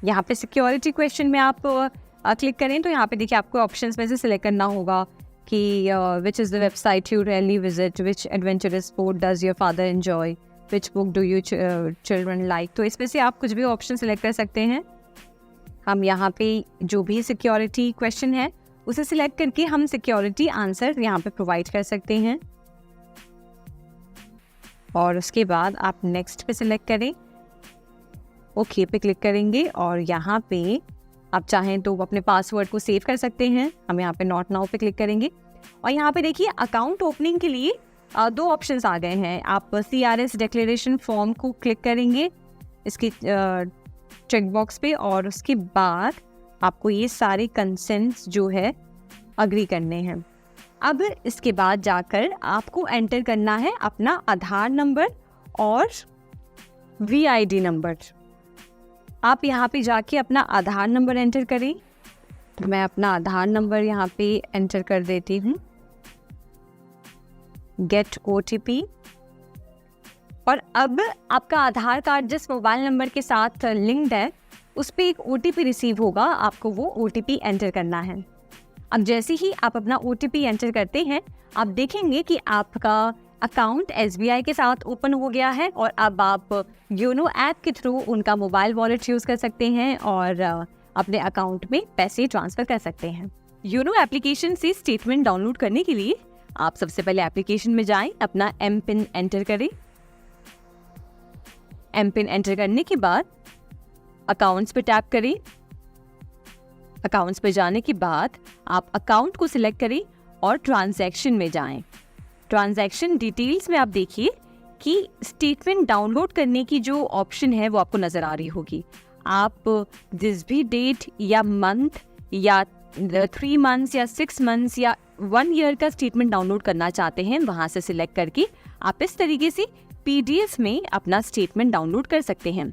S1: यहाँ पे सिक्योरिटी क्वेश्चन में आप क्लिक करें तो यहाँ पे देखिए आपको ऑप्शंस में से सिलेक्ट करना होगा कि which is the website you rarely visit, which adventurous sport does your father enjoy, which book do you children like. तो इसमें से आप कुछ भी ऑप्शन सिलेक्ट कर सकते हैं। हम यहाँ पे जो भी सिक्योरिटी क्वेश्चन है उसे सिलेक्ट करके हम सिक्योरिटी आंसर यहाँ पे प्रोवाइड कर सकते हैं और उसके बाद आप नेक्स्ट पे सिलेक्ट करें, ओके पे क्लिक करेंगे और यहाँ पे आप चाहें तो अपने पासवर्ड को सेव कर सकते हैं। हम यहाँ पे नॉट नाउ पे क्लिक करेंगे और यहाँ पे देखिए अकाउंट ओपनिंग के लिए 2 ऑप्शंस आ गए हैं। आप CRS डिक्लेरेशन फॉर्म को क्लिक करेंगे इसके चेक बॉक्स पे और उसके बाद आपको ये सारे कंसेंट्स जो है अग्री करने हैं। अब इसके बाद जाकर आपको एंटर करना है अपना आधार नंबर और VID नंबर। आप यहाँ पे जाके अपना आधार नंबर एंटर करें। तो मैं अपना आधार नंबर यहाँ पे एंटर कर देती हूँ, गेट OTP। और अब आपका आधार कार्ड जिस मोबाइल नंबर के साथ लिंक्ड है उस पर एक OTP रिसीव होगा, आपको वो OTP एंटर करना है। अब जैसे ही आप अपना OTP एंटर करते हैं आप देखेंगे कि आपका अकाउंट SBI के साथ ओपन हो गया है और अब आप योनो ऐप के थ्रू उनका मोबाइल वॉलेट यूज़ कर सकते हैं और अपने अकाउंट में पैसे ट्रांसफ़र कर सकते हैं। योनो एप्लीकेशन से स्टेटमेंट डाउनलोड करने के लिए आप सबसे पहले एप्लीकेशन में जाएं, अपना MPIN एंटर करें। MPIN एंटर करने के बाद अकाउंट्स पे टैप करें। अकाउंट्स पे जाने के बाद आप अकाउंट को सिलेक्ट करें और ट्रांजैक्शन में जाएं। ट्रांजैक्शन डिटेल्स में आप देखिए कि स्टेटमेंट डाउनलोड करने की जो ऑप्शन है वो आपको नज़र आ रही होगी। आप जिस भी डेट या मंथ या 3 मंथ्स या 6 मंथ्स या 1 ईयर का स्टेटमेंट डाउनलोड करना चाहते हैं वहाँ से सिलेक्ट करके आप इस तरीके से PDF में अपना स्टेटमेंट डाउनलोड कर सकते हैं।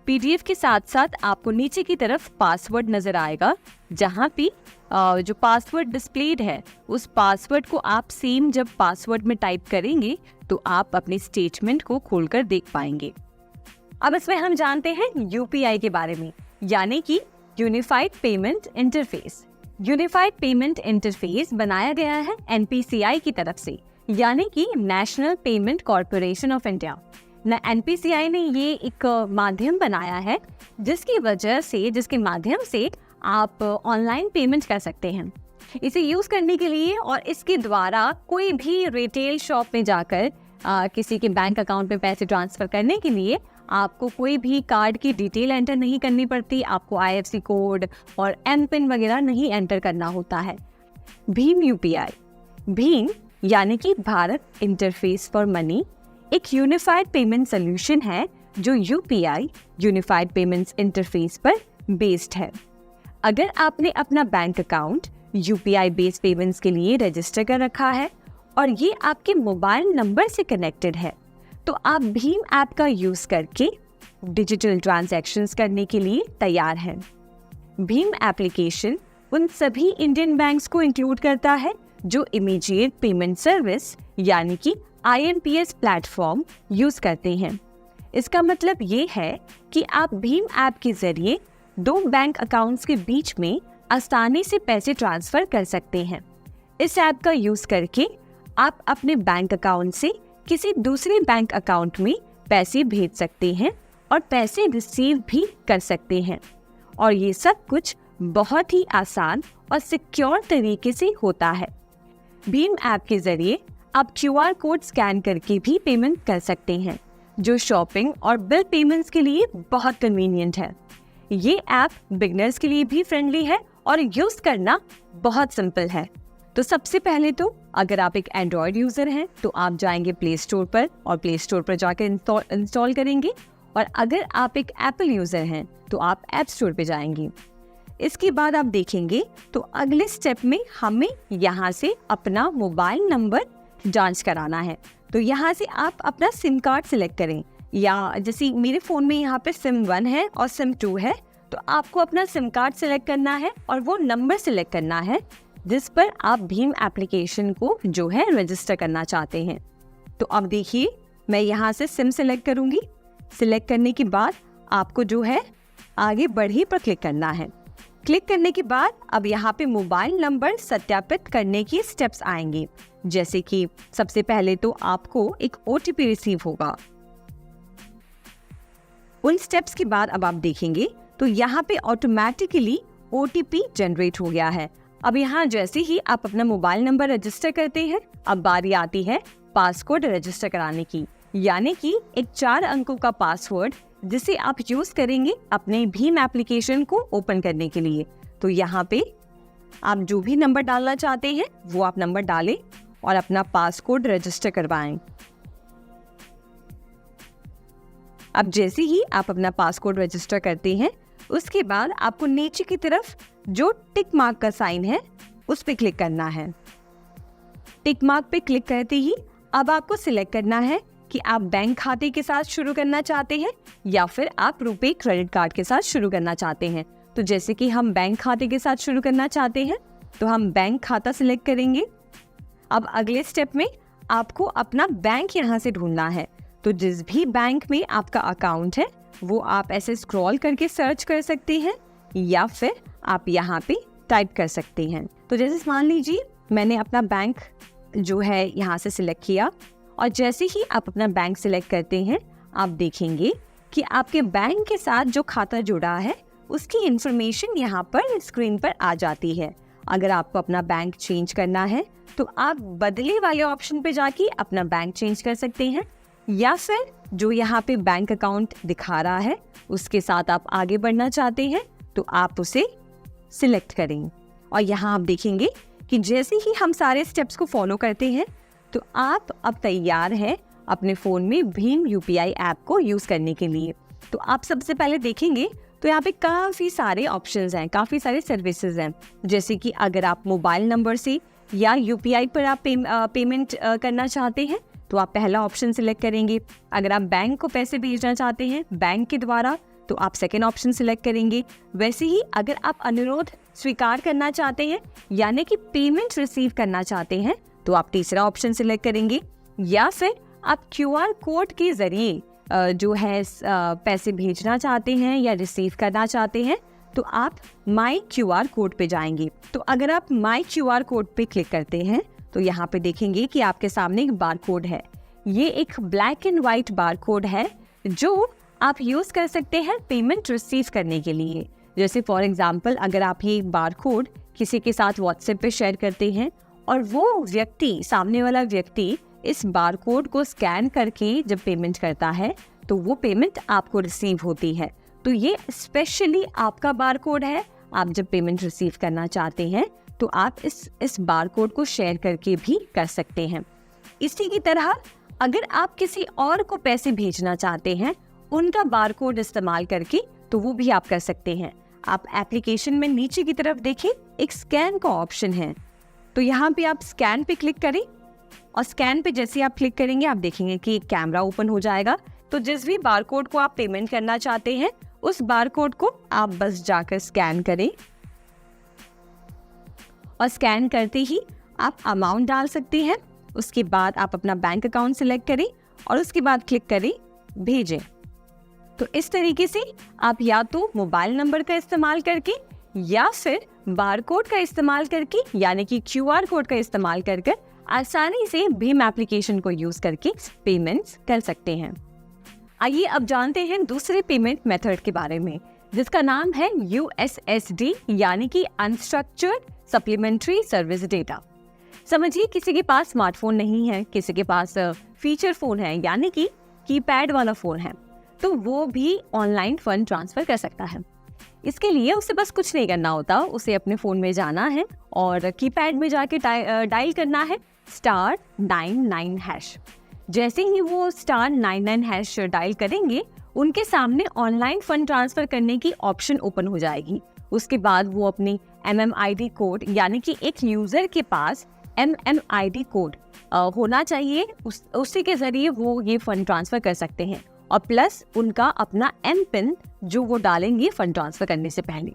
S1: PDF के साथ साथ आपको नीचे की तरफ पासवर्ड नज़र आएगा, जहाँ पे जो पासवर्ड डिस्प्लेड है उस पासवर्ड को आप सेम जब पासवर्ड में टाइप करेंगे तो आप अपने स्टेटमेंट को खोलकर देख पाएंगे। अब इसमें हम जानते हैं UPI के बारे में, यानी कि unified payment interface. Unified payment interface बनाया गया है NPCI की तरफ से, यानी कि national payment corporation of India. NPCI ने ये एक माध्यम बनाया है जिसके माध्यम से आप ऑनलाइन पेमेंट कर सकते हैं। इसे यूज़ करने के लिए और इसके द्वारा कोई भी रिटेल शॉप में जाकर किसी के बैंक अकाउंट में पैसे ट्रांसफ़र करने के लिए आपको कोई भी कार्ड की डिटेल एंटर नहीं करनी पड़ती, आपको IFSC कोड और MPIN वगैरह नहीं एंटर करना होता है। भीम UPI, भीम यानी कि भारत इंटरफेस फॉर मनी एक यूनिफाइड पेमेंट सोल्यूशन है जो UPI यूनिफाइड पेमेंट्स इंटरफेस पर बेस्ड है। अगर आपने अपना bank account UPI based payments के लिए रजिस्टर कर रखा है और ये आपके मोबाइल नंबर से कनेक्टेड है तो आप भीम ऐप का यूज़ करके डिजिटल ट्रांजैक्शंस करने के लिए तैयार हैं। भीम एप्लीकेशन उन सभी इंडियन बैंक्स को इंक्लूड करता है जो इमीडिएट पेमेंट सर्विस यानी कि IMPS प्लेटफॉर्म यूज़ करते हैं। इसका मतलब ये है कि आप भीम ऐप के ज़रिए 2 बैंक अकाउंट्स के बीच में आसानी से पैसे ट्रांसफ़र कर सकते हैं। इस ऐप का यूज़ करके आप अपने बैंक अकाउंट से किसी दूसरे बैंक अकाउंट में पैसे भेज सकते हैं और पैसे रिसीव भी कर सकते हैं और ये सब कुछ बहुत ही आसान और सिक्योर तरीके से होता है। भीम ऐप के ज़रिए आप QR कोड स्कैन करके भी पेमेंट कर सकते हैं जो शॉपिंग और बिल पेमेंट्स के लिए बहुत कन्वीनियंट है। ये ऐप बिगनर्स के लिए भी फ्रेंडली है और यूज़ करना बहुत सिंपल है। तो सबसे पहले तो अगर आप एक एंड्रॉयड यूज़र हैं तो आप जाएंगे प्ले स्टोर पर और प्ले स्टोर पर जाकर इंस्टॉल करेंगे और अगर आप एक एप्पल यूज़र हैं तो आप ऐप स्टोर पर जाएंगे। इसके बाद आप देखेंगे तो अगले स्टेप में हमें यहाँ से अपना मोबाइल नंबर जांच कराना है। तो यहाँ से आप अपना सिम कार्ड सिलेक्ट करें, या जैसे मेरे फ़ोन में यहाँ पे सिम 1 है और सिम 2 है, तो आपको अपना सिम कार्ड सिलेक्ट करना है और वो नंबर सिलेक्ट करना है जिस पर आप भीम एप्लीकेशन को जो है रजिस्टर करना चाहते हैं। तो अब देखिए, मैं यहाँ से सिम सिलेक्ट करूँगी। सिलेक्ट करने के बाद आपको जो है आगे बढ़ी पर क्लिक करना है। क्लिक करने के बाद अब यहाँ पे मोबाइल नंबर सत्यापित करने की स्टेप्स आएंगे, जैसे कि सबसे पहले तो आपको एक OTP रिसीव होगा। उन स्टेप्स के बाद अब आप देखेंगे तो यहाँ पे ऑटोमेटिकली OTP जनरेट हो गया है। अब यहाँ जैसे ही आप अपना मोबाइल नंबर रजिस्टर करते हैं, अब बारी आती है पासवर्ड रजिस्टर कराने की, यानी कि एक 4 अंकों का पासवर्ड जिसे आप यूज करेंगे अपने भीम एप्लीकेशन को ओपन करने के लिए। तो यहाँ पे आप जो भी नंबर डालना चाहते हैं वो आप नंबर डालें और अपना पासवर्ड रजिस्टर करवाएं। अब जैसे ही आप अपना पासवर्ड रजिस्टर करते हैं, उसके बाद आपको नीचे की तरफ जो टिक मार्क का साइन है उस पे क्लिक करना है। टिक मार्क पे क्लिक करते ही अब आपको सिलेक्ट करना है कि आप बैंक खाते के साथ शुरू करना चाहते हैं या फिर आप रुपे क्रेडिट कार्ड के साथ शुरू करना चाहते हैं। तो जैसे कि हम बैंक खाते के साथ शुरू करना चाहते हैं तो हम बैंक खाता सिलेक्ट करेंगे। अब अगले स्टेप में आपको अपना बैंक यहाँ से ढूंढना है। तो जिस भी बैंक में आपका अकाउंट है वो आप ऐसे स्क्रॉल करके सर्च कर सकते हैं या फिर आप यहाँ पे टाइप कर सकते हैं। तो जैसे मान लीजिए मैंने अपना बैंक जो है यहाँ से सिलेक्ट किया, और जैसे ही आप अपना बैंक सिलेक्ट करते हैं आप देखेंगे कि आपके बैंक के साथ जो खाता जुड़ा है उसकी इंफॉर्मेशन यहाँ पर स्क्रीन पर आ जाती है। अगर आपको अपना बैंक चेंज करना है तो आप बदले वाले ऑप्शन पे जाके अपना बैंक चेंज कर सकते हैं, या फिर जो यहाँ पे बैंक अकाउंट दिखा रहा है उसके साथ आप आगे बढ़ना चाहते हैं तो आप उसे सिलेक्ट करें। और यहाँ आप देखेंगे कि जैसे ही हम सारे स्टेप्स को फॉलो करते हैं तो आप अब तैयार हैं अपने फ़ोन में भीम UPI ऐप को यूज़ करने के लिए। तो आप सबसे पहले देखेंगे तो यहाँ पे काफ़ी सारे ऑप्शंस हैं, काफ़ी सारे सर्विसेज हैं। जैसे कि अगर आप मोबाइल नंबर से या UPI पर आप पेमेंट करना चाहते हैं तो आप पहला ऑप्शन सिलेक्ट करेंगे। अगर आप बैंक को पैसे भेजना चाहते हैं बैंक के द्वारा तो आप सेकेंड ऑप्शन सिलेक्ट करेंगे। वैसे ही अगर आप अनुरोध स्वीकार करना चाहते हैं यानी कि पेमेंट रिसीव करना चाहते हैं तो आप तीसरा ऑप्शन सिलेक्ट करेंगे, या फिर आप QR कोड के जरिए जो है पैसे भेजना चाहते हैं या रिसीव करना चाहते हैं तो आप माई QR कोड पे जाएंगे। तो अगर आप माई QR कोड पे क्लिक करते हैं तो यहाँ पे देखेंगे कि आपके सामने एक बार कोड है। ये एक black and white bar code है जो आप यूज़ कर सकते हैं पेमेंट रिसीव करने के लिए। जैसे फॉर एग्जांपल अगर आप ये बार कोड किसी के साथ व्हाट्सएप पे शेयर करते हैं और वो व्यक्ति, सामने वाला व्यक्ति इस बार कोड को स्कैन करके जब पेमेंट करता है तो वो पेमेंट आपको रिसीव होती है। तो ये स्पेशली आपका बार कोड है। आप जब पेमेंट रिसीव करना चाहते हैं तो आप इस बार कोड को शेयर करके भी कर सकते हैं। इसी की तरह अगर आप किसी और को पैसे भेजना चाहते हैं उनका बार कोड इस्तेमाल करके तो वो भी आप कर सकते हैं। आप एप्लीकेशन में नीचे की तरफ देखें, एक स्कैन का ऑप्शन है, तो यहाँ पे आप स्कैन पे क्लिक करें और स्कैन पे जैसे आप क्लिक करेंगे आप देखेंगे कि एक कैमरा ओपन हो जाएगा। तो जिस भी बार कोड को आप पेमेंट करना चाहते हैं उस बार कोड को आप बस जाकर स्कैन करें और स्कैन करते ही आप अमाउंट डाल सकते हैं। उसके बाद आप अपना बैंक अकाउंट सिलेक्ट करें और उसके बाद क्लिक करें भेजें। तो इस तरीके से आप या तो मोबाइल नंबर का इस्तेमाल करके या फिर बार कोड का इस्तेमाल करके यानी कि QR कोड का इस्तेमाल कर आसानी से भीम एप्लीकेशन को यूज करके पेमेंट्स कर सकते हैं। आइए अब जानते हैं दूसरे पेमेंट मेथड के बारे में जिसका नाम है USSD यानी कि अनस्ट्रक्चर्ड सप्लीमेंट्री सर्विस डेटा। समझिए किसी के पास स्मार्टफोन नहीं है, किसी के पास फीचर फोन है यानी कि कीपैड वाला फोन है, तो वो भी ऑनलाइन फंड ट्रांसफर कर सकता है। इसके लिए उसे बस कुछ नहीं करना होता, उसे अपने फ़ोन में जाना है और कीपैड में जाके डायल करना है *99#। जैसे ही वो *99# डायल करेंगे उनके सामने ऑनलाइन फंड ट्रांसफ़र करने की ऑप्शन ओपन हो जाएगी उसके बाद वो अपनी MMID कोड, यानी कि एक यूज़र के पास MMID कोड होना चाहिए, उसी के ज़रिए वो ये फ़ंड ट्रांसफ़र कर सकते हैं, और प्लस उनका अपना MPIN जो वो डालेंगे फ़ंड ट्रांसफ़र करने से पहले।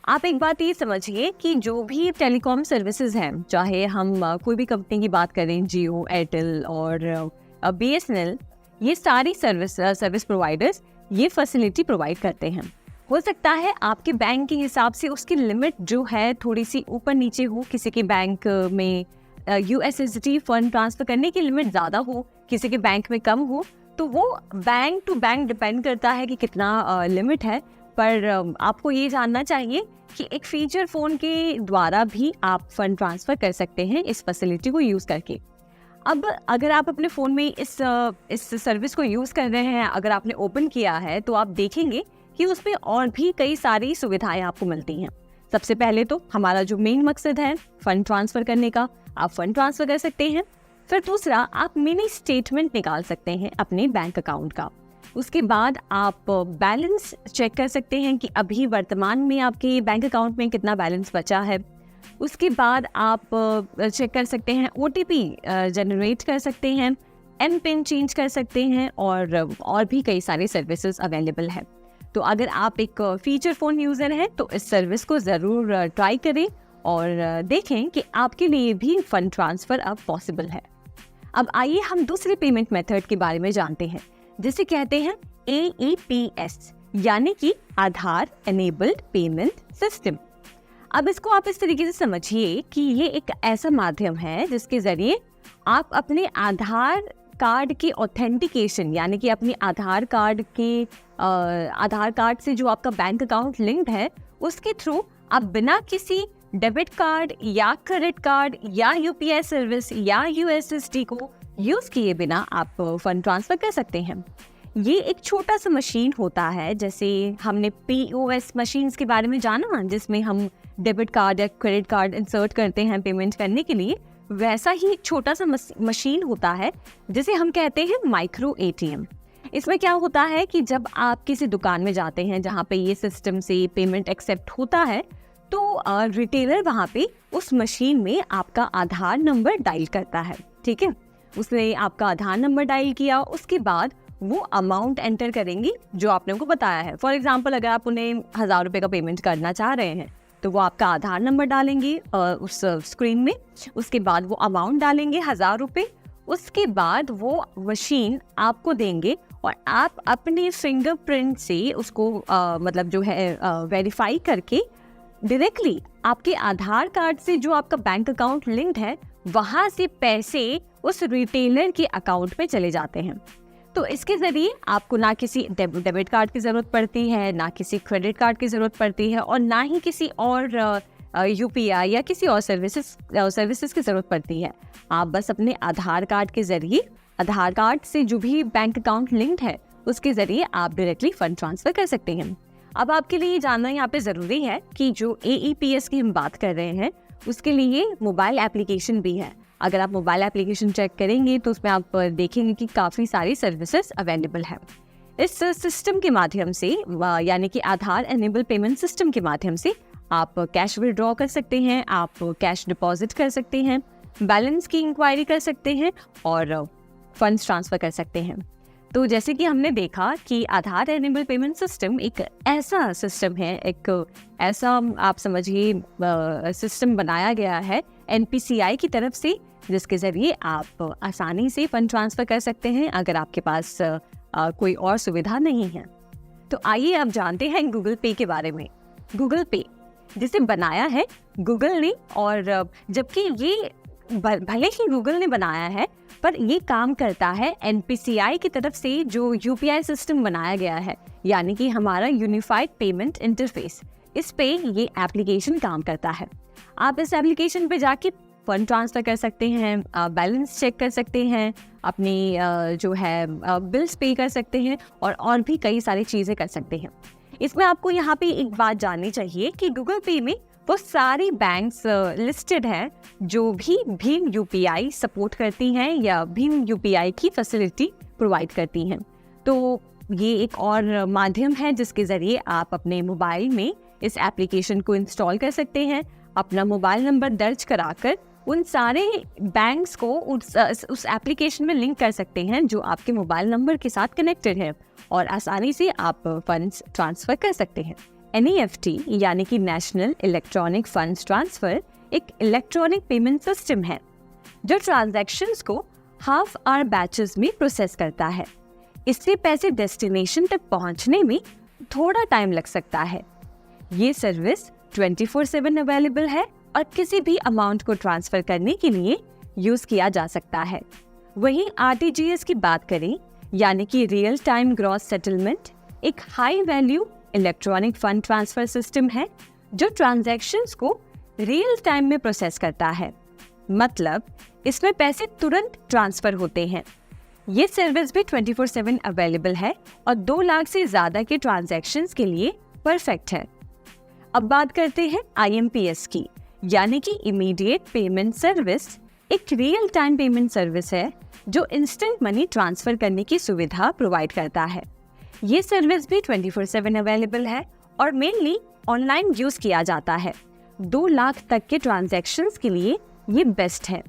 S1: आप एक बात ये समझिए कि जो भी टेलीकॉम सर्विसेज हैं, चाहे हम कोई भी कंपनी की बात करें, जियो, एयरटेल और BSNL, ये सारी सर्विस प्रोवाइडर्स ये फैसिलिटी प्रोवाइड करते हैं। हो सकता है आपके बैंक के हिसाब से उसकी लिमिट जो है थोड़ी सी ऊपर नीचे हो, किसी के बैंक में USSD फंड ट्रांसफ़र करने की लिमिट ज़्यादा हो, किसी के बैंक में कम हो, तो वो बैंक टू बैंक डिपेंड करता है कि कितना लिमिट है। पर आपको ये जानना चाहिए कि एक फीचर फ़ोन के द्वारा भी आप फंड ट्रांसफ़र कर सकते हैं इस फैसिलिटी को यूज़ करके। अब अगर आप अपने फ़ोन में इस सर्विस को यूज़ कर रहे हैं, अगर आपने ओपन किया है, तो आप देखेंगे कि उसमें और भी कई सारी सुविधाएं आपको मिलती हैं। सबसे पहले तो हमारा जो मेन मकसद है फ़ंड ट्रांसफ़र करने का, आप फ़ंड ट्रांसफ़र कर सकते हैं। फिर दूसरा, आप मिनी स्टेटमेंट निकाल सकते हैं अपने बैंक अकाउंट का। उसके बाद आप बैलेंस चेक कर सकते हैं कि अभी वर्तमान में आपके बैंक अकाउंट में कितना बैलेंस बचा है। उसके बाद आप चेक कर सकते हैं, OTP जनरेट कर सकते हैं, MPIN चेंज कर सकते हैं, और भी कई सारे सर्विसेज अवेलेबल है। तो अगर आप एक फीचर फ़ोन यूज़र हैं तो इस सर्विस को ज़रूर ट्राई करें और देखें कि आपके लिए भी फ़ंड ट्रांसफ़र अब पॉसिबल है। अब आइए हम दूसरे पेमेंट मेथड के बारे में जानते हैं, जिसे कहते हैं AEPS, यानी कि आधार एनेबल्ड पेमेंट सिस्टम। अब इसको आप इस तरीके से समझिए कि ये एक ऐसा माध्यम है जिसके ज़रिए आप अपने आधार कार्ड की ऑथेंटिकेशन, यानी कि अपनी आधार कार्ड से जो आपका बैंक अकाउंट लिंक्ड है, उसके थ्रू आप बिना किसी डेबिट कार्ड या क्रेडिट कार्ड या UPI सर्विस या USSD को यूज़ किए बिना आप फंड ट्रांसफ़र कर सकते हैं। ये एक छोटा सा मशीन होता है, जैसे हमने POS मशीन्स के बारे में जाना, जिसमें हम डेबिट कार्ड या क्रेडिट कार्ड इंसर्ट करते हैं पेमेंट करने के लिए, वैसा ही एक छोटा सा मशीन होता है जिसे हम कहते हैं माइक्रो ATM। इसमें क्या होता है कि जब आप किसी दुकान में जाते हैं जहाँ पे ये सिस्टम से पेमेंट एक्सेप्ट होता है, तो रिटेलर वहाँ पे उस मशीन में आपका आधार नंबर डायल करता है। ठीक है, उसने आपका आधार नंबर डायल किया, उसके बाद वो अमाउंट एंटर करेंगे जो आपने उनको बताया है। फॉर एग्जांपल, अगर आप उन्हें 1000 रुपये का पेमेंट करना चाह रहे हैं, तो वो आपका आधार नंबर डालेंगे उस स्क्रीन में, उसके बाद वो अमाउंट डालेंगे 1000 रुपये, उसके बाद वो मशीन आपको देंगे और आप अपने फिंगरप्रिंट से उसको मतलब जो है वेरीफाई करके डायरेक्टली आपके आधार कार्ड से जो आपका बैंक अकाउंट लिंक्ड है, वहाँ से पैसे उस रिटेलर के अकाउंट में चले जाते हैं। तो इसके ज़रिए आपको ना किसी डेबिट कार्ड की ज़रूरत पड़ती है, ना किसी क्रेडिट कार्ड की ज़रूरत पड़ती है, और ना ही किसी और UPI या किसी और सर्विसेज की ज़रूरत पड़ती है। आप बस अपने आधार कार्ड के ज़रिए, आधार कार्ड से जो भी बैंक अकाउंट लिंक्ड है, उसके ज़रिए आप डायरेक्टली फ़ंड ट्रांसफ़र कर सकते हैं। अब आपके लिए जानना यहाँ पे ज़रूरी है कि जो AEPS की हम बात कर रहे हैं, उसके लिए मोबाइल एप्लीकेशन भी है। अगर आप मोबाइल एप्लीकेशन चेक करेंगे तो उसमें आप देखेंगे कि काफ़ी सारी सर्विसेज अवेलेबल है। इस सिस्टम के माध्यम से, यानी कि आधार एनेबल पेमेंट सिस्टम के माध्यम से, आप कैश विड्रॉ कर सकते हैं, आप कैश डिपॉजिट कर सकते हैं, बैलेंस की इंक्वायरी कर सकते हैं और फंड्स ट्रांसफ़र कर सकते हैं। तो जैसे कि हमने देखा कि आधार एनेबल पेमेंट सिस्टम एक ऐसा सिस्टम है, एक ऐसा आप समझिए सिस्टम बनाया गया है NPCI की तरफ से, जिसके ज़रिए आप आसानी से फंड ट्रांसफ़र कर सकते हैं अगर आपके पास कोई और सुविधा नहीं है। तो आइए अब जानते हैं गूगल पे के बारे में। गूगल पे जिसे बनाया है गूगल ने, और जबकि ये भले ही गूगल ने बनाया है, पर ये काम करता है NPCI की तरफ से जो UPI सिस्टम बनाया गया है, यानी कि हमारा यूनिफाइड पेमेंट इंटरफेस। इस पे ये एप्लीकेशन काम करता है। आप इस एप्लीकेशन पे जाके फंड ट्रांसफ़र कर सकते हैं, बैलेंस चेक कर सकते हैं, अपनी जो है बिल्स पे कर सकते हैं, और भी कई सारी चीज़ें कर सकते हैं। इसमें आपको यहाँ पे एक बात जाननी चाहिए कि गूगल पे में वो सारी बैंक्स लिस्टेड हैं जो भी भीम UPI सपोर्ट करती हैं या भीम UPI की फैसिलिटी प्रोवाइड करती हैं। तो ये एक और माध्यम है जिसके ज़रिए आप अपने मोबाइल में इस एप्लीकेशन को इंस्टॉल कर सकते हैं, अपना मोबाइल नंबर दर्ज कराकर उन सारे बैंक्स को उस एप्लीकेशन में लिंक कर सकते हैं जो आपके मोबाइल नंबर के साथ कनेक्टेड है और आसानी से आप फंड्स ट्रांसफ़र कर सकते हैं। NEFT यानी कि नेशनल इलेक्ट्रॉनिक फंड्स ट्रांसफ़र एक इलेक्ट्रॉनिक पेमेंट सिस्टम है जो ट्रांजैक्शंस को हाफ आवर बैचेस में प्रोसेस करता है। इससे पैसे डेस्टिनेशन तक पहुंचने में थोड़ा टाइम लग सकता है। ये सर्विस 24/7 अवेलेबल है और किसी भी अमाउंट को ट्रांसफ़र करने के लिए यूज़ किया जा सकता है। वहीं RTGS की बात करें यानी कि रियल टाइम ग्रॉस सेटलमेंट एक high value electronic fund transfer system है जो ट्रांजैक्शंस को रियल टाइम में प्रोसेस करता है। मतलब इसमें पैसे तुरंत ट्रांसफ़र होते हैं। ये सर्विस भी 24/7 अवेलेबल है और 2 लाख से ज़्यादा के ट्रांजैक्शंस के लिए परफेक्ट है। अब बात करते हैं IMPS की यानी कि इमीडिएट पेमेंट सर्विस एक रियल टाइम पेमेंट सर्विस है जो इंस्टेंट मनी ट्रांसफ़र करने की सुविधा प्रोवाइड करता है। ये सर्विस भी 24/7 अवेलेबल है और मेनली ऑनलाइन यूज़ किया जाता है। 2 लाख तक के ट्रांजैक्शंस के लिए ये बेस्ट है।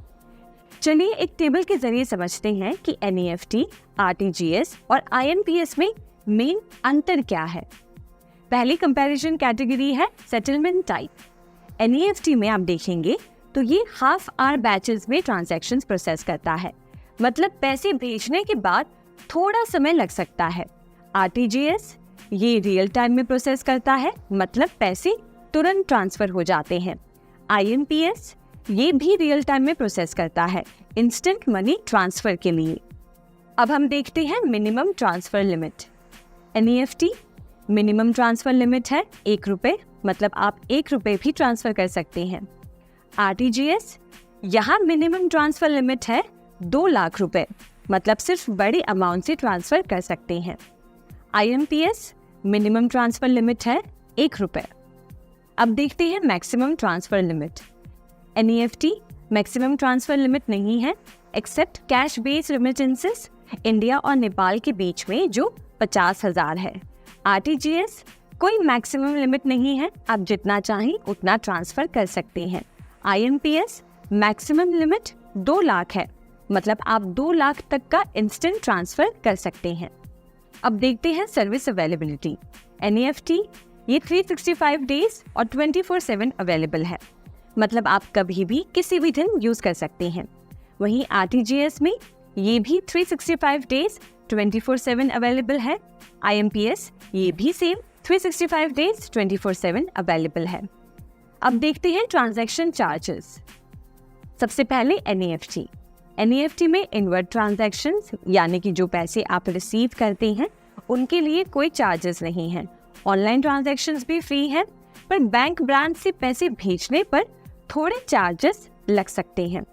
S1: चलिए एक टेबल के जरिए समझते हैं कि NEFT, RTGS और IMPS में मेन अंतर क्या है। पहली कंपैरिजन कैटेगरी है सेटलमेंट टाइप। NEFT में आप देखेंगे तो ये हाफ आवर बैचेस में ट्रांजैक्शंस प्रोसेस करता है, मतलब पैसे भेजने के बाद थोड़ा समय लग सकता है। RTGS ये रियल टाइम में प्रोसेस करता है, मतलब पैसे तुरंत ट्रांसफ़र हो जाते हैं। IMPS ये भी रियल टाइम में प्रोसेस करता है, इंस्टेंट मनी ट्रांसफ़र के लिए। अब हम देखते हैं minimum transfer limit. NEFT minimum transfer limit है 1 रुपये, मतलब आप 1 रुपये भी ट्रांसफ़र कर सकते हैं। RTGS यहाँ मिनिमम ट्रांसफ़र लिमिट है 2 लाख रुपए, मतलब सिर्फ बड़े अमाउंट से ट्रांसफ़र कर सकते हैं। IMPS मिनिमम ट्रांसफ़र लिमिट है 1 रुपये। अब देखते हैं maximum transfer limit. NEFT maximum transfer limit नहीं है except cash based remittances India और नेपाल के बीच में जो 50,000 है। RTGS कोई मैक्सिमम लिमिट नहीं है, आप जितना चाहें उतना ट्रांसफ़र कर सकते हैं। IMPS मैक्सिमम लिमिट 2 लाख है, मतलब आप 2 लाख तक का इंस्टेंट ट्रांसफ़र कर सकते हैं। अब देखते हैं सर्विस अवेलेबिलिटी। NEFT ये 365 डेज और 24/7 अवेलेबल है, मतलब आप कभी भी किसी भी दिन यूज़ कर सकते हैं। वहीं RTGS में ये भी 365 डेज 24/7 अवेलेबल है। IMPS ये भी सेम 365 डेज 24/7 अवेलेबल है। अब देखते हैं ट्रांजैक्शन चार्जेस। सबसे पहले NEFT में इनवर्ट ट्रांजैक्शंस यानी कि जो पैसे आप रिसीव करते हैं उनके लिए कोई चार्जेस नहीं हैं। ऑनलाइन ट्रांजैक्शंस भी फ्री हैं, पर बैंक ब्रांच से पैसे भेजने पर थोड़े चार्जेस लग सकते हैं।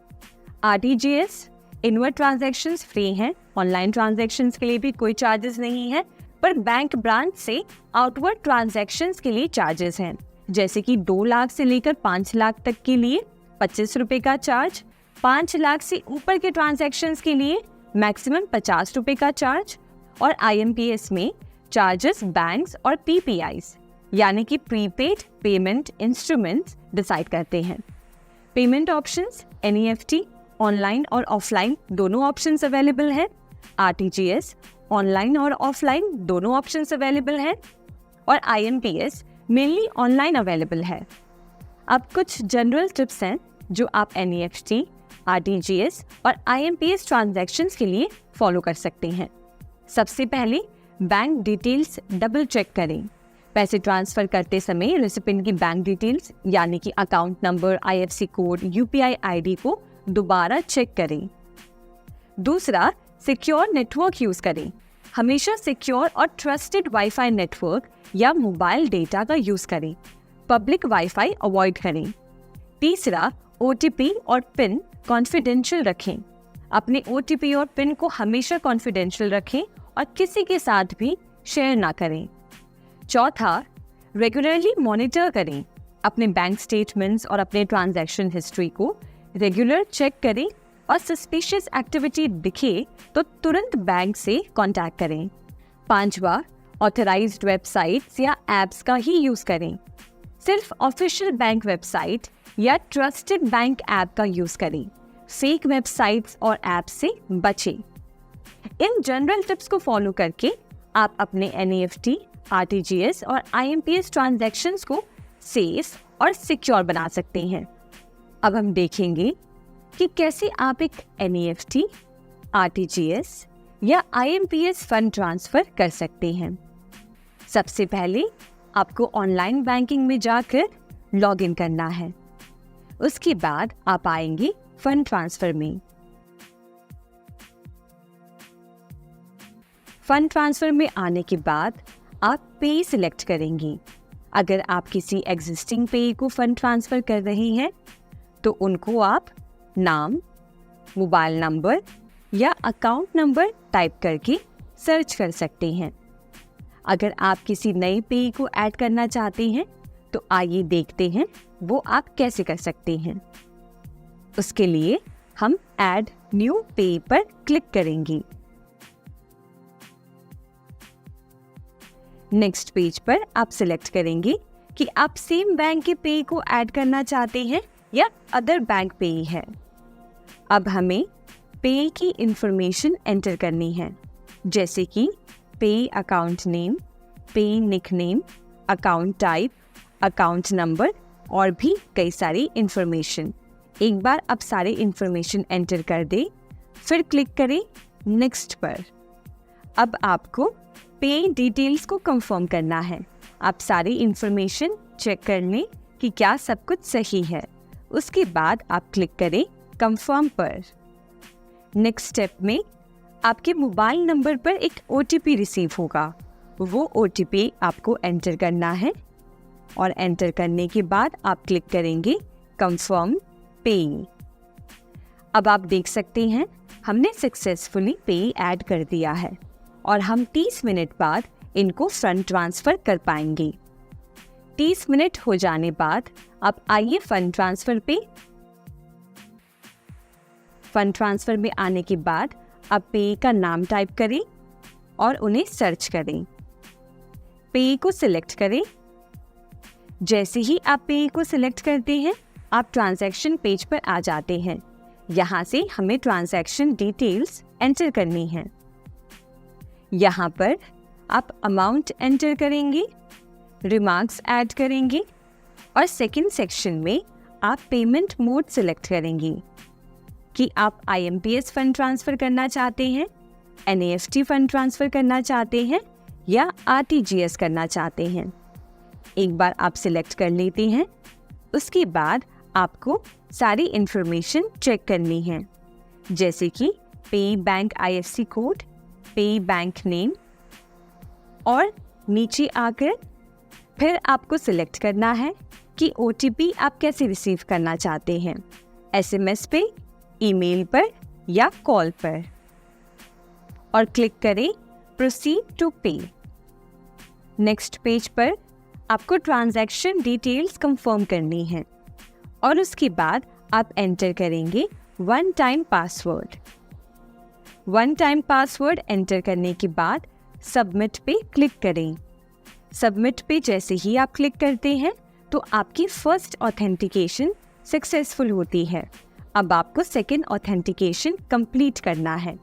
S1: RTGS इनवर्ट ट्रांजैक्शंस फ्री हैं, ऑनलाइन ट्रांजैक्शंस के लिए भी कोई चार्जेस नहीं है, पर बैंक ब्रांच से आउटवर्ड ट्रांजैक्शंस के लिए चार्जेस हैं, जैसे कि 2 लाख से लेकर 5 लाख तक के लिए 25 रुपये का चार्ज, 5 लाख से ऊपर के ट्रांजैक्शंस के लिए मैक्सिमम 50 रुपये का चार्ज, और IMPS में चार्जेस बैंक्स और PPIs यानी कि प्रीपेड पेमेंट इंस्ट्रूमेंट्स डिसाइड करते हैं। पेमेंट ऑप्शंस NEFT ऑनलाइन और ऑफलाइन दोनों ऑप्शंस अवेलेबल हैं। RTGS ऑनलाइन और ऑफलाइन दोनों ऑप्शंस अवेलेबल हैं और IMPS मेनली ऑनलाइन अवेलेबल है। अब कुछ जनरल टिप्स हैं जो आप NEFT, RTGS और IMPS ट्रांजैक्शंस के लिए फॉलो कर सकते हैं। सबसे पहले बैंक डिटेल्स डबल चेक करें। पैसे ट्रांसफ़र करते समय रेसिपिएंट की बैंक डिटेल्स यानी कि account number, IFSC code, UPI ID को दोबारा चेक करें। दूसरा, सिक्योर नेटवर्क यूज़ करें। हमेशा सिक्योर और ट्रस्टेड वाईफाई नेटवर्क या मोबाइल डेटा का यूज़ करें। पब्लिक वाईफाई अवॉइड करें। तीसरा, OTP और पिन कॉन्फिडेंशियल रखें। अपने OTP और पिन को हमेशा कॉन्फिडेंशियल रखें और किसी के साथ भी शेयर ना करें। चौथा, रेगुलरली मॉनिटर करें। अपने बैंक स्टेटमेंट्स और अपने ट्रांजैक्शन हिस्ट्री को रेगुलर चेक करें और सस्पिशियस एक्टिविटी दिखे तो तुरंत बैंक से कांटेक्ट करें। पांचवा, ऑथराइज्ड वेबसाइट्स या एप्स का ही यूज़ करें। सिर्फ ऑफिशियल बैंक वेबसाइट या ट्रस्टेड बैंक ऐप का यूज करें। फेक वेबसाइट्स और ऐप से बचें। इन जनरल टिप्स को फॉलो करके आप अपने NEFT, RTGS और IMPS ट्रांजैक्शंस को सेफ और सिक्योर बना सकते हैं। अब हम देखेंगे कि कैसे आप एक NEFT, RTGS या IMPS फंड ट्रांसफर कर सकते हैं। सबसे पहले आपको ऑनलाइन बैंकिंग में जाकर लॉग इन करना है। उसके बाद आप आएंगे फंड ट्रांसफर में। फंड ट्रांसफर में आने के बाद आप पे सिलेक्ट करेंगे। अगर आप किसी एग्जिस्टिंग पे को फंड ट्रांसफर कर रहे हैं तो उनको आप नाम, मोबाइल नंबर या अकाउंट नंबर टाइप करके सर्च कर सकते हैं। अगर आप किसी नए पे को ऐड करना चाहते हैं तो आइए देखते हैं वो आप कैसे कर सकते हैं। उसके लिए हम ऐड न्यू पे पर क्लिक करेंगे। नेक्स्ट पेज पर आप सिलेक्ट करेंगे कि आप सेम बैंक के पे को ऐड करना चाहते हैं या अदर बैंक पे है। अब हमें पे की इंफॉर्मेशन एंटर करनी है, जैसे कि पे अकाउंट नेम, पे nickname, account type, account number और भी कई सारी इंफॉर्मेशन। एक बार आप सारी इंफॉर्मेशन एंटर कर दें, फिर क्लिक करें नेक्स्ट पर। अब आपको पे डिटेल्स को कंफर्म करना है। आप सारी इंफॉर्मेशन चेक कर लें कि क्या सब कुछ सही है। उसके बाद आप क्लिक करें कंफर्म पर। नेक्स्ट स्टेप में आपके मोबाइल नंबर पर एक OTP रिसीव होगा। वो OTP आपको एंटर करना है और एंटर करने के बाद आप क्लिक करेंगे कंफर्म पे। अब आप देख सकते हैं हमने सक्सेसफुली पे ऐड कर दिया है और हम 30 मिनट बाद इनको फंड ट्रांसफर कर पाएंगे। 30 मिनट हो जाने बाद आप आइए फंड ट्रांसफर पे। फंड ट्रांसफर में आने के बाद आप पे का नाम टाइप करें और उन्हें सर्च करें। पे को सिलेक्ट करें। जैसे ही आप पे को सिलेक्ट करते हैं आप ट्रांजैक्शन पेज पर आ जाते हैं। यहाँ से हमें ट्रांजैक्शन डिटेल्स एंटर करनी है। यहाँ पर आप अमाउंट एंटर करेंगे, रिमार्क्स ऐड करेंगे और सेकंड सेक्शन में आप पेमेंट मोड सिलेक्ट करेंगे कि आप IMPS फंड ट्रांसफ़र करना चाहते हैं, NEFT फंड ट्रांसफ़र करना चाहते हैं या RTGS करना चाहते हैं। एक बार आप सिलेक्ट कर लेते हैं, उसके बाद आपको सारी इंफॉर्मेशन चेक करनी है, जैसे कि पे बैंक IFSC कोड, पे बैंक नेम और नीचे आकर फिर आपको सिलेक्ट करना है कि OTP आप कैसे रिसीव करना चाहते हैं, SMS पे, ईमेल पर या कॉल पर, और क्लिक करें प्रोसीड टू पे। नेक्स्ट पेज पर आपको ट्रांजैक्शन डिटेल्स कंफर्म करनी है और उसके बाद आप एंटर करेंगे one time password. One time password enter करने के बाद सबमिट पे क्लिक करें। सबमिट पे जैसे ही आप क्लिक करते हैं तो आपकी फर्स्ट ऑथेंटिकेशन सक्सेसफुल होती है। अब आपको सेकेंड ऑथेंटिकेशन कंप्लीट करना है,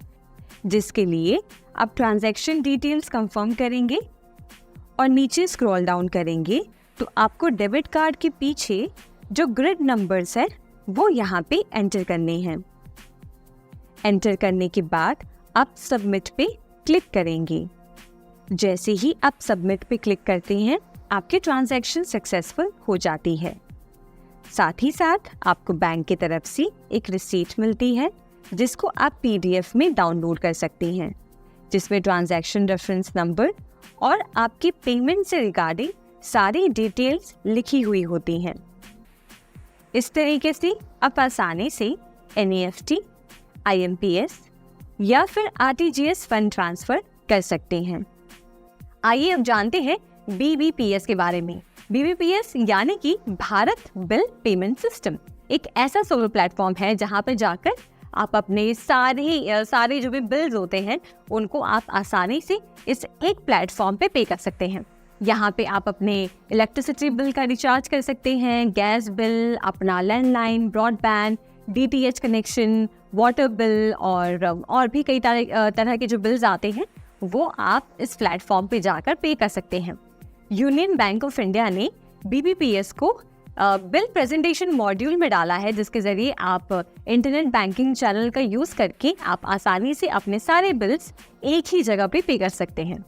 S1: जिसके लिए आप ट्रांजैक्शन डिटेल्स कंफर्म करेंगे और नीचे स्क्रॉल डाउन करेंगे तो आपको डेबिट कार्ड के पीछे जो ग्रिड नंबर्स है वो यहाँ पे एंटर करने हैं। एंटर करने के बाद आप सबमिट पे क्लिक करेंगे। जैसे ही आप सबमिट पे क्लिक करते हैं आपकी ट्रांजैक्शन सक्सेसफुल हो जाती है। साथ ही साथ आपको बैंक की तरफ से एक रिसीट मिलती है जिसको आप PDF में डाउनलोड कर सकते हैं, जिसमें ट्रांजैक्शन रेफरेंस नंबर और आपकी पेमेंट से रिगार्डिंग सारी डिटेल्स लिखी हुई होती हैं। इस तरीके से आप आसानी से NEFT, IMPS या फिर RTGS फंड ट्रांसफर कर सकते हैं। आइए अब जानते हैं BBPS के बारे में। BBPS यानी कि भारत बिल पेमेंट सिस्टम एक ऐसा सोलर प्लेटफॉर्म है जहां पर जाकर आप अपने सारे जो भी बिल्स होते हैं उनको आप आसानी से इस एक प्लेटफॉर्म पे पे कर सकते हैं। यहाँ पे आप अपने इलेक्ट्रिसिटी बिल का रिचार्ज कर सकते हैं, गैस बिल, अपना landline, broadband, DTH connection, water bill और भी कई तरह के जो बिल्स आते हैं वो आप इस प्लेटफॉर्म पे जाकर पे कर सकते हैं। यूनियन बैंक ऑफ इंडिया ने BBPS को बिल प्रेजेंटेशन मॉड्यूल में डाला है, जिसके ज़रिए आप इंटरनेट बैंकिंग चैनल का यूज़ करके आप आसानी से अपने सारे बिल्स एक ही जगह पे कर सकते हैं।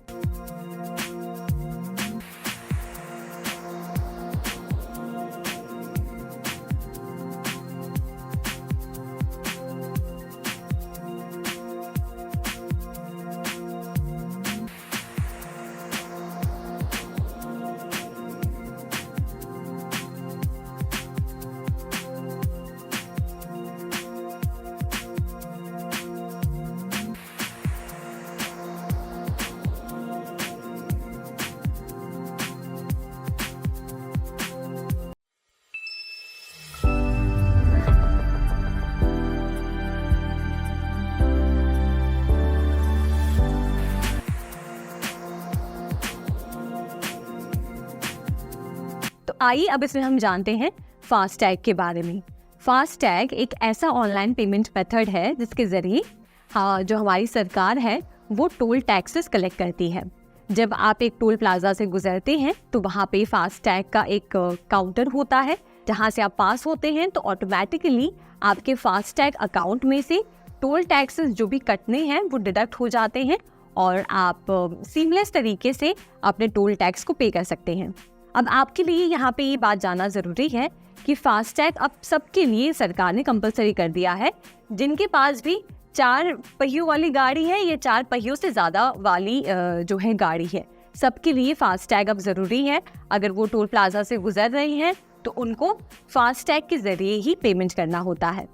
S1: तो आइए अब इसमें हम जानते हैं फास्टैग के बारे में। फास्टैग एक ऐसा ऑनलाइन पेमेंट मेथड है जिसके ज़रिए जो हमारी सरकार है वो टोल टैक्सेस कलेक्ट करती है। जब आप एक टोल प्लाजा से गुजरते हैं तो वहाँ पे फास्टैग का एक काउंटर होता है, जहाँ से आप पास होते हैं तो ऑटोमेटिकली आपके फास्टैग अकाउंट में से टोल टैक्सेस जो भी कटने हैं वो डिडक्ट हो जाते हैं और आप सीमलेस तरीके से अपने टोल टैक्स को पे कर सकते हैं। अब आपके लिए यहाँ पे ये बात जानना ज़रूरी है कि फास्टैग अब सबके लिए सरकार ने कंपलसरी कर दिया है। जिनके पास भी 4 पहियों वाली गाड़ी है या 4 पहियों से ज़्यादा वाली जो है गाड़ी है, सबके लिए फास्टैग अब ज़रूरी है। अगर वो टोल प्लाजा से गुजर रहे हैं तो उनको फास्टैग के ज़रिए ही पेमेंट करना होता है।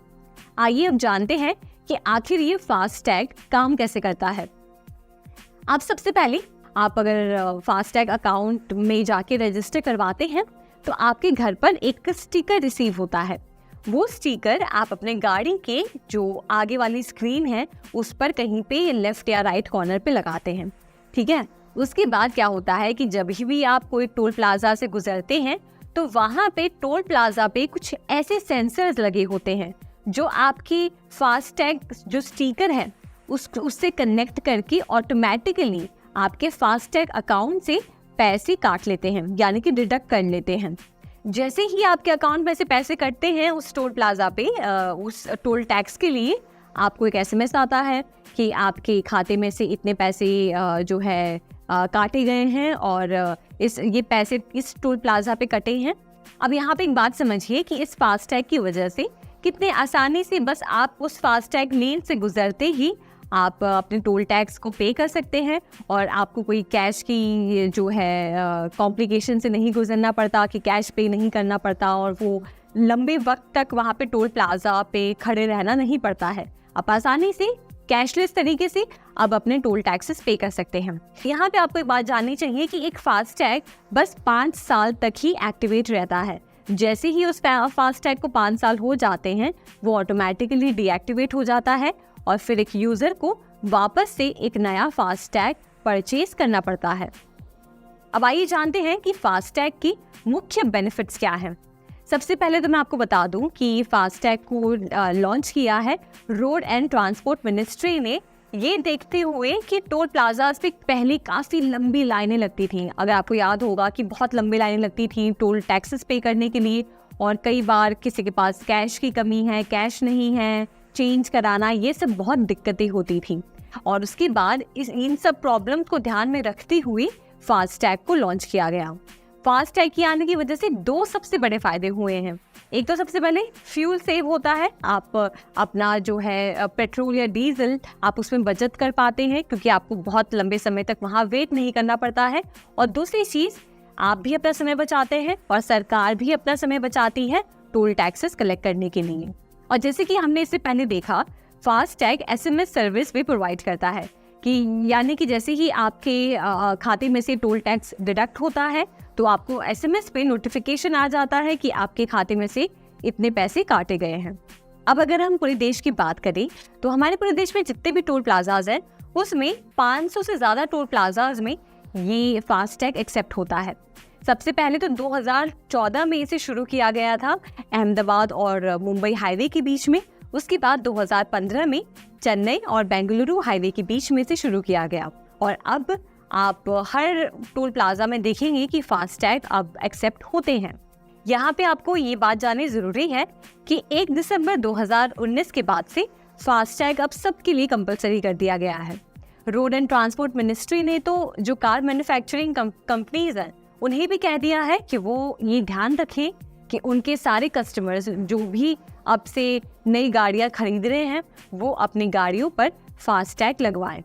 S1: आइए अब जानते हैं कि आखिर ये फास्टैग काम कैसे करता है। आप सबसे पहले आप अगर फास्टैग अकाउंट में जाके रजिस्टर करवाते हैं तो आपके घर पर एक स्टिकर रिसीव होता है। वो स्टिकर आप अपने गाड़ी के जो आगे वाली स्क्रीन है उस पर कहीं पे लेफ्ट या राइट कॉर्नर पे लगाते हैं, ठीक है। उसके बाद क्या होता है कि जब भी आप कोई टोल प्लाजा से गुजरते हैं तो वहाँ पे टोल प्लाजा पे कुछ ऐसे सेंसर्स लगे होते हैं जो आपकी फास्टैग जो स्टिकर है उससे कनेक्ट करके ऑटोमेटिकली आपके फास्टैग अकाउंट से पैसे काट लेते हैं, यानी कि डिडक्ट कर लेते हैं। जैसे ही आपके अकाउंट में से पैसे कटते हैं उस टोल प्लाजा पे उस टोल टैक्स के लिए आपको एक SMS आता है कि आपके खाते में से इतने पैसे जो है काटे गए हैं और ये पैसे इस टोल प्लाजा पे कटे हैं। अब यहाँ पे एक बात समझिए कि इस फास्टैग की वजह से कितने आसानी से बस आप उस फास्टैग लेन से गुजरते ही आप अपने टोल टैक्स को पे कर सकते हैं और आपको कोई कैश की जो है कॉम्प्लिकेशन से नहीं गुजरना पड़ता कि कैश पे नहीं करना पड़ता और वो लंबे वक्त तक वहाँ पे टोल प्लाजा पे खड़े रहना नहीं पड़ता है। आप आसानी से कैशलेस तरीके से अब अपने टोल टैक्सेस पे कर सकते हैं। यहाँ पे आपको एक बात जाननी चाहिए कि एक फास्टैग बस 5 साल तक ही एक्टिवेट रहता है। जैसे ही उस फास्टैग को 5 साल हो जाते हैं वो ऑटोमेटिकली डीएक्टिवेट हो जाता है और फिर एक यूज़र को वापस से एक नया फास्टैग परचेज करना पड़ता है। अब आइए जानते हैं कि फास्टैग की मुख्य बेनिफिट्स क्या हैं। सबसे पहले तो मैं आपको बता दूं कि फास्टैग को लॉन्च किया है रोड एंड ट्रांसपोर्ट मिनिस्ट्री ने, ये देखते हुए कि टोल प्लाजाज पे पहले काफ़ी लंबी लाइनें लगती थीं। अगर आपको याद होगा कि बहुत लंबी लाइनें लगती थीं टोल टैक्सेस पे करने के लिए और कई बार किसी के पास कैश की कमी है, कैश नहीं है, चेंज कराना, ये सब बहुत दिक्कतें होती थी। और उसके बाद इन सब प्रॉब्लम को ध्यान में रखते हुए फास्टैग को लॉन्च किया गया। फास्टैग के आने की वजह से 2 सबसे बड़े फायदे हुए हैं। एक तो सबसे पहले फ्यूल सेव होता है, आप अपना जो है पेट्रोल या डीजल आप उसमें बचत कर पाते हैं क्योंकि आपको बहुत लंबे समय तक वहाँ वेट नहीं करना पड़ता है। और दूसरी चीज़, आप भी अपना समय बचाते हैं और सरकार भी अपना समय बचाती है टोल टैक्सेस कलेक्ट करने के लिए। और जैसे कि हमने इससे पहले देखा, फास्टैग SMS सर्विस भी प्रोवाइड करता है कि यानी कि जैसे ही आपके खाते में से टोल टैक्स डिडक्ट होता है तो आपको SMS पे नोटिफिकेशन आ जाता है कि आपके खाते में से इतने पैसे काटे गए हैं। अब अगर हम पूरे देश की बात करें तो हमारे पूरे देश में जितने भी टोल प्लाजाज हैं उसमें 500 से ज़्यादा टोल प्लाजाज में ये फास्टैग एक्सेप्ट होता है। सबसे पहले तो 2014 में इसे शुरू किया गया था अहमदाबाद और मुंबई हाईवे के बीच में। उसके बाद 2015 में चेन्नई और बेंगलुरु हाईवे के बीच में से शुरू किया गया और अब आप हर टोल प्लाजा में देखेंगे कि फास्टैग अब एक्सेप्ट होते हैं। यहाँ पे आपको ये बात जाननी ज़रूरी है कि 1 दिसंबर 2019 के बाद से फास्टैग अब सबके लिए कंपलसरी कर दिया गया है। रोड एंड ट्रांसपोर्ट मिनिस्ट्री ने तो जो कार मैन्युफैक्चरिंग कंपनीज हैं उन्हें भी कह दिया है कि वो ये ध्यान रखें कि उनके सारे कस्टमर्स जो भी अब से नई गाड़ियाँ खरीद रहे हैं वो अपनी गाड़ियों पर फास्टैग लगवाएं।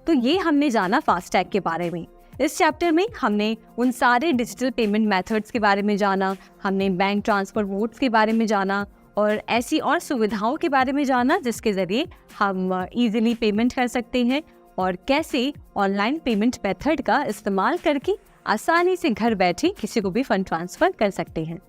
S1: तो ये हमने जाना फास्टैग के बारे में। इस चैप्टर में हमने उन सारे डिजिटल पेमेंट मेथड्स के बारे में जाना, हमने बैंक ट्रांसफर मोड्स के बारे में जाना और ऐसी और सुविधाओं के बारे में जाना जिसके ज़रिए हम इजीली पेमेंट कर सकते हैं और कैसे ऑनलाइन पेमेंट मेथड का इस्तेमाल करके आसानी से घर बैठे किसी को भी फंड ट्रांसफ़र कर सकते हैं।